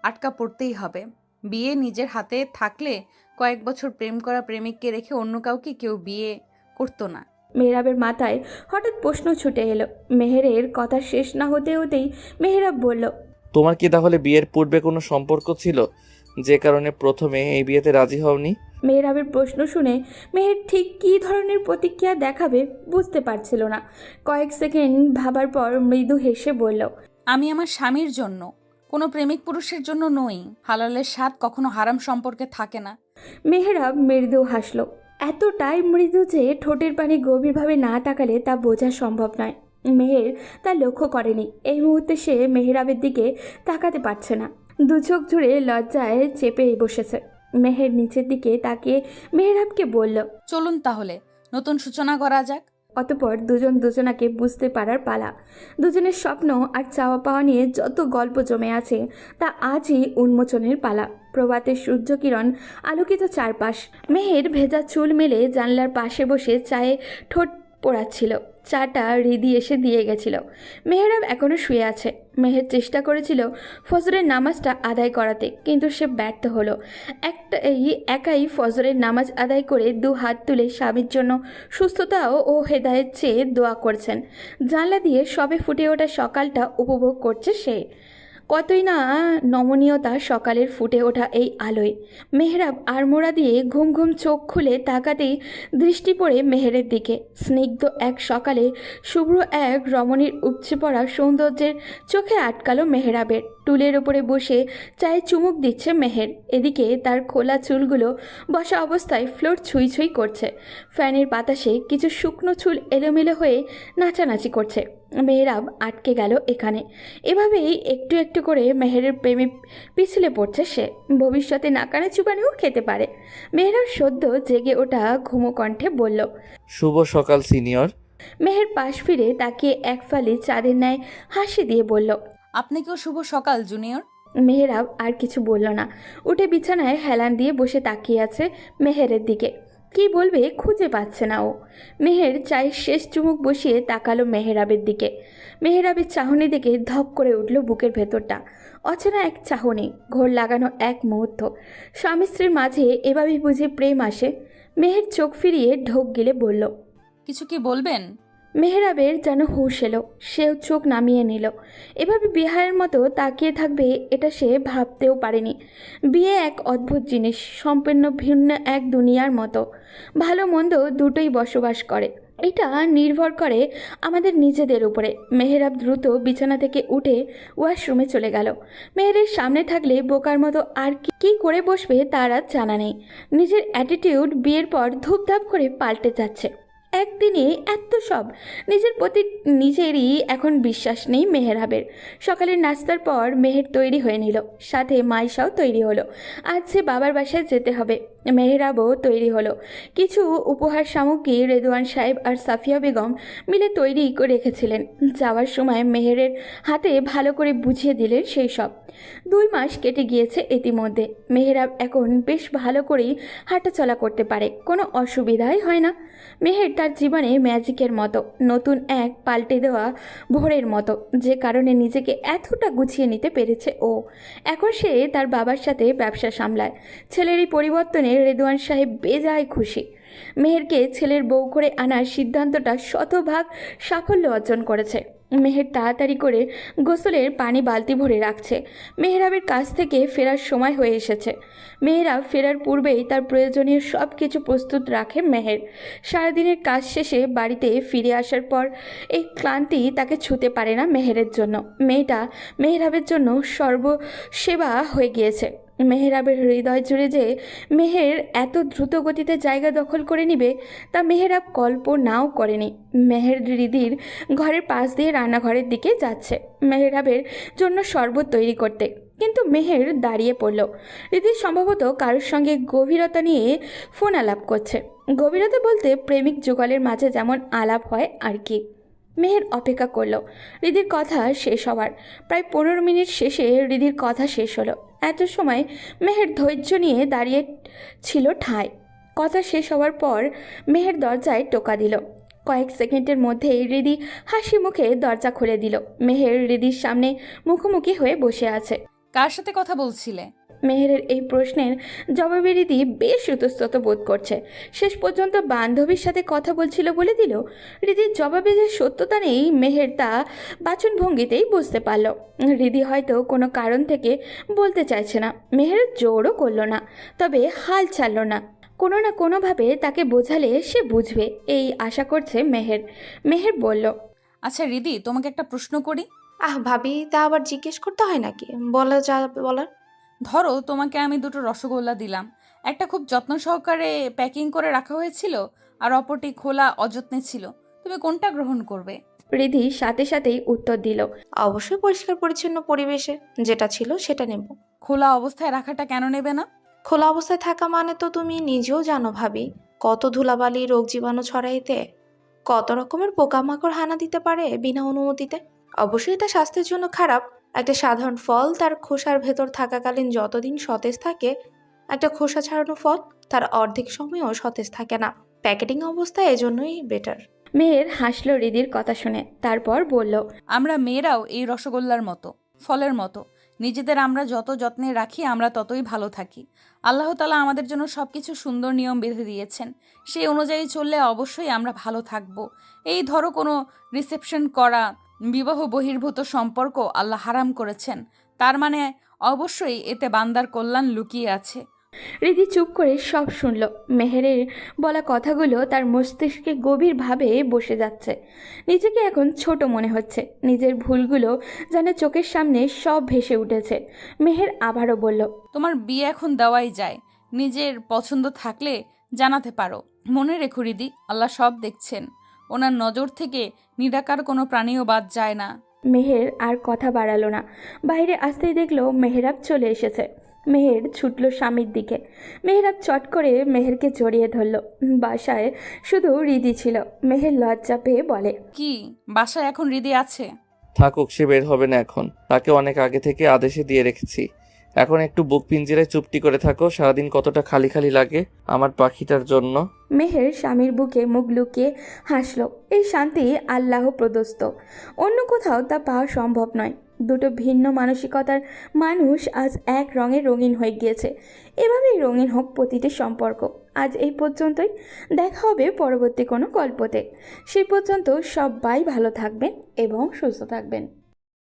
আটকা পড়তেই হবে। বিয়ে নিজের হাতে থাকলে কয়েক বছর প্রেম করা প্রেমিককে রেখে অন্য কাউকে কেউ বিয়ে করতো না। মেহরাবের মাথায় হঠাৎ প্রশ্ন ছুটে এলো। মেহেরের কথা শেষ না হতে হতেই মেহরাব বলল, তোমার কি তাহলে বিয়ের পূর্বে কোনো সম্পর্ক ছিল যে কারণে প্রথমে এই বিয়েতে রাজি হওনি? মেহরাবের প্রশ্ন শুনে মেহের ঠিক কী ধরনের প্রতিক্রিয়া দেখাবে বুঝতে পারছিল না। কয়েক সেকেন্ড ভাবার পর মৃদু হেসে বলল, আমি আমার স্বামীর জন্য, কোনো প্রেমিক পুরুষের জন্য নই। হালালের স্বাদ কখনো হারাম সম্পর্কে থাকে না। মেহরাব মৃদু হাসল। এতটাই মৃদু যে ঠোঁটের পানি গভীরভাবে না তাকালে তা বোঝা সম্ভব নয়। মেহের তা লক্ষ্য করেনি। এই মুহূর্তে সে মেহরাবের দিকে তাকাতে পারছে না। দু চোখ জুড়ে লজ্জায় চেপে বসেছে। মেহের নিচের দিকে তাকিয়ে মেহরাবকে বলল, চলুন তাহলে নতুন সূচনা করা যাক। অতঃপর দুজন দুজনাকে বুঝতে পারার পালা। দুজনের স্বপ্ন আর চাওয়া পাওয়া নিয়ে যত গল্প জমে আছে তা আজই উন্মোচনের পালা। প্রভাতের সূর্যকিরণ আলোকিত চারপাশ। মেহের ভেজা চুল মেলে জানলার পাশে বসে চায়ে ঠোঁট পোড়াচ্ছিল। চাটা রিদি এসে দিয়ে গেছিল। মেহেরাব এখনও শুয়ে আছে। মেহের চেষ্টা করেছিল ফজরের নামাজটা আদায় করাতে, কিন্তু সে ব্যর্থ হলো। একাই ফজরের নামাজ আদায় করে 2 হাত তুলে স্বামীর জন্য সুস্থতা ও হেদায়েত চেয়ে দোয়া করছেন। জানলা দিয়ে সবে ফুটে ওঠা সকালটা উপভোগ করছে সে। কতই না নমনীয়তা সকালের ফুটে ওঠা এই আলোয়। মেহরাব আড়মোড়া দিয়ে ঘুম ঘুম চোখ খুলে তাকাতেই দৃষ্টি পড়ে মেহেরের দিকে। স্নিগ্ধ এক সকালে শুভ্র এক রমণীর উপচে পড়া সৌন্দর্যের চোখে আটকালো মেহরাবের। টুলের ওপরে বসে চায়ে চুমুক দিচ্ছে মেহের। এদিকে তার খোলা চুলগুলো বসা অবস্থায় ফ্লোর ছুঁই ছুঁই করছে। ফ্যানের বাতাসে কিছু শুকনো চুল এলোমেলো হয়ে নাচানাচি করছে। মেহরাব আটকে গেল এখানে। এভাবেই একটু একটু করে মেহেরের প্রেমে পিছলে পড়ছে সে। ভবিষ্যতে নাকানে চুবানিও খেতে পারে। মেহরাব সদ্য জেগে ওঠা ঘুমো কণ্ঠে বলল, শুভ সকাল সিনিয়র। মেহের পাশ ফিরে তাকিয়ে এক ফালি চাঁদের ন্যায় হাসি দিয়ে বলল, আপনাকেও শুভ সকাল জুনিয়র। মেহরাব আর কিছু বলল না। উঠে বিছানায় হেলান দিয়ে বসে তাকিয়ে আছে মেহেরের দিকে। কি বলবে খুঁজে পাচ্ছে না ও। মেহের চায়ের শেষ চুমুক বসিয়ে তাকালো মেহরাবের দিকে। মেহরাবের চাহনি দেখে ধক করে উঠল বুকের ভেতরটা। অচেনা এক চাহনি, ঘোর লাগানো এক মুহূর্ত। স্বামী স্ত্রীর মাঝে এভাবেই বুঝি প্রেম আসে। মেহের চোখ ফিরিয়ে ঢোক গিলে বলল, কিছু কি বলবেন? মেহরাবের যেন হুঁশ এলো। সেও চোখ নামিয়ে নিল। এভাবে বিহারের মতো তাকিয়ে থাকবে এটা সে ভাবতেও পারেনি। বিয়ে এক অদ্ভুত জিনিস, সম্পূর্ণ ভিন্ন এক দুনিয়ার মতো। ভালো মন্দ দুটোই বসবাস করে। এটা নির্ভর করে আমাদের নিজেদের উপরে। মেহরাব দ্রুত বিছানা থেকে উঠে ওয়াশরুমে চলে গেল। মেহেরের সামনে থাকলে বোকার মতো আর কি করে বসবে তার আর জানা নেই। নিজের অ্যাটিটিউড বিয়ের পর ধূপধাপ করে পাল্টে যাচ্ছে। একদিনে এত সব। নিজের প্রতি নিজেরই এখন বিশ্বাস নেই মেহরাবের। সকালের নাস্তার পর মেহের তৈরি হয়ে নিল, সাথে মাইশাও তৈরি হলো। আজ সে বাবার বাসায় যেতে হবে। মেহরাবও তৈরি হলো। কিছু উপহার সামগ্রী রেদওয়ান সাহেব আর সাফিয়া বেগম মিলে তৈরি করে রেখেছিলেন। যাওয়ার সময় মেহেরের হাতে ভালো করে বুঝিয়ে দিলেন সেই সব। 2 মাস কেটে গিয়েছে ইতিমধ্যে। মেহরাব এখন বেশ ভালো করেই হাঁটাচলা করতে পারে, কোনো অসুবিধাই হয় না। মেহের তার জীবনে ম্যাজিকের মতো, নতুন এক পাল্টে দেওয়া ভোরের মতো, যে কারণে নিজেকে এতটা গুছিয়ে নিতে পেরেছে ও। এখন সে তার বাবার সাথে ব্যবসা সামলায়। ছেলের এই পরিবর্তনে রেদওয়ান সাহেব বেজায় খুশি। মেহেরকে ছেলের বউ করে আনার সিদ্ধান্তটা শতভাগ সাফল্য অর্জন করেছে। মেহের তাড়াতাড়ি করে গোসলের পানি বালতি ভরে রাখছে। মেহরাবের কাছ থেকে ফেরার সময় হয়ে এসেছে। মেহরাব ফেরার পূর্বেই তার প্রয়োজনীয় সব কিছু প্রস্তুত রাখে মেহের। সারাদিনের কাজ শেষে বাড়িতে ফিরে আসার পর এই ক্লান্তি তাকে ছুঁতে পারে না মেহেরের জন্য। মেয়েটা মেহরাবের জন্য সর্বসেবা হয়ে গিয়েছে। মেহরাবের হৃদয় জুড়ে যে মেহের এত দ্রুত গতিতে জায়গা দখল করে নিবে তা মেহরাব কল্পনাও করেনি। মেহের রিদির ঘরের পাশ দিয়ে রান্নাঘরের দিকে যাচ্ছে মেহরাবের জন্য শরবত তৈরি করতে, কিন্তু মেহের দাঁড়িয়ে পড়ল। রিদি সম্ভবত কারোর সঙ্গে গভীরতা নিয়ে ফোন আলাপ করছে। গভীরতা বলতে প্রেমিক যুগলের মাঝে যেমন আলাপ হয় আর কি। মেহের অপেক্ষা করলো রিদির কথা শেষ হওয়ার। প্রায় 15 মিনিট শেষে রিদির কথা শেষ হলো। এত সময় মেহের ধৈর্য নিয়ে দাঁড়িয়ে ছিল ঠায়। কথা শেষ হওয়ার পর মেহের দরজায় টোকা দিল। কয়েক সেকেন্ডের মধ্যেই রিদি হাসি মুখে দরজা খুলে দিল। মেহের রিদির সামনে মুখোমুখি হয়ে বসে আছে। কার সাথে কথা বলছিলে? মেহেরের এই প্রশ্নের জবাবে রিদি বেশ ইতস্তত বোধ করছে। শেষ পর্যন্ত বান্ধবীর সাথে কথা বলছিল বলে দিল। রিদির জবাবে যে সত্যতা নেই মেহের তা বাচনভঙ্গিতেই বুঝতে পারল। রিদি হয়তো কোনো কারণ থেকে বলতে চাইছে না। মেহের জোরও করল না, তবে হাল ছাড়ল না। কোনো না কোনোভাবে তাকে বোঝালে সে বুঝবে এই আশা করছে মেহের। মেহের বলল, আচ্ছা রিদি, তোমাকে একটা প্রশ্ন করি। ভাবি, তা আবার জিজ্ঞেস করতে হয় নাকি? বলা যা বলার। ধরো তোমাকে আমি 2টো রসগোল্লা দিলাম। একটা খুব যত্ন সহকারে প্যাকিং করে রাখা হয়েছিল, আর অপরটি খোলা অযত্নে ছিল। তুমি কোনটা গ্রহণ করবে? রিদি সাথে সাথেই উত্তর দিল, অবশ্যই পরিষ্কার পরিচ্ছন্ন পরিবেশে যেটা ছিল সেটা নেব। খোলা অবস্থায় রাখাটা কেন নেবে না? খোলা অবস্থায় থাকা মানে তো তুমি নিজেও জানো ভাবি, কত ধুলাবালি রোগ জীবাণু ছড়াইতে, কত রকমের পোকামাকড় হানা দিতে পারে বিনা অনুমতিতে। অবশ্যই এটা স্বাস্থ্যের জন্য খারাপ। একটা সাধারণ ফল তার খোসার ভেতর থাকাকালীন যতদিন সতেজ থাকে, একটা খোসা ছাড়ানো ফল তার অর্ধেক সময়ও সতেজ থাকে না। প্যাকেটিং অবস্থায় এজন্যই বেটার। মেহের হাসল রিদির কথা শুনে, তারপর বলল, আমরা মেয়েরাও এই রসগোল্লার মতো, ফলের মতো। নিজেদের আমরা যত যত্নে রাখি আমরা ততই ভালো থাকি। আল্লাহ তাআলা আমাদের জন্য সবকিছু সুন্দর নিয়ম বেঁধে দিয়েছেন, সেই অনুযায়ী চললে অবশ্যই আমরা ভালো থাকব। এই ধরো কোনো রিসেপশন করা, বিবাহ বহির্ভূত সম্পর্ক আল্লাহ হারাম করেছেন, তার মানে অবশ্যই এতে বান্দার কল্যাণ লুকিয়ে আছে। রিদি চুপ করে সব শুনল। মেহেরের বলা কথাগুলো তার মস্তিষ্কে গভীরভাবে বসে যাচ্ছে। নিজেকে এখন ছোট মনে হচ্ছে, নিজের ভুলগুলো যেন চোখের সামনে সব ভেসে উঠেছে। মেহের আবারও বলল, তোমার বিয়ে এখন দেওয়াই যায়, নিজের পছন্দ থাকলে জানাতে পারো। মনে রেখো রিদি, আল্লাহ সব দেখছেন, ওনার নজর থেকে নিরাকার কোনো প্রাণীও বাদ যায় না। মেহের আর কথা বাড়ালো না। বাইরে আসতেই দেখলো মেহেরাব চলে এসেছে। মেহের ছুটল স্বামীর দিকে। মেহেরাব চট করে মেহেরকে জড়িয়ে ধরল। বাসায় শুধু রিদি ছিল। মেহের লজ্জা পেয়ে বলে, কি বাসায় এখন রিদি আছে? থাকুক, সে বের হবে না এখন। তাকে অনেক আগে থেকে আদেশে দিয়ে রেখেছি। এখন একটু বুক পিঞ্জিরায় চুপটি করে থাকো। সারাদিন কতটা খালি খালি লাগে আমার পাখিটার জন্য। মেহের স্বামীর বুকে মুখ লুকিয়ে হাসল। এই শান্তি আল্লাহ প্রদত্ত, অন্য কোথাও তা পাওয়া সম্ভব নয়। দুটো ভিন্ন মানসিকতার মানুষ আজ এক রঙে রঙিন হয়ে গিয়েছে। এভাবেই রঙিন হোক প্রতিটি সম্পর্ক। আজ এই পর্যন্তই, দেখা হবে পরবর্তী কোনো গল্পতে। সেই পর্যন্ত সবাই ভালো থাকবেন এবং সুস্থ থাকবেন।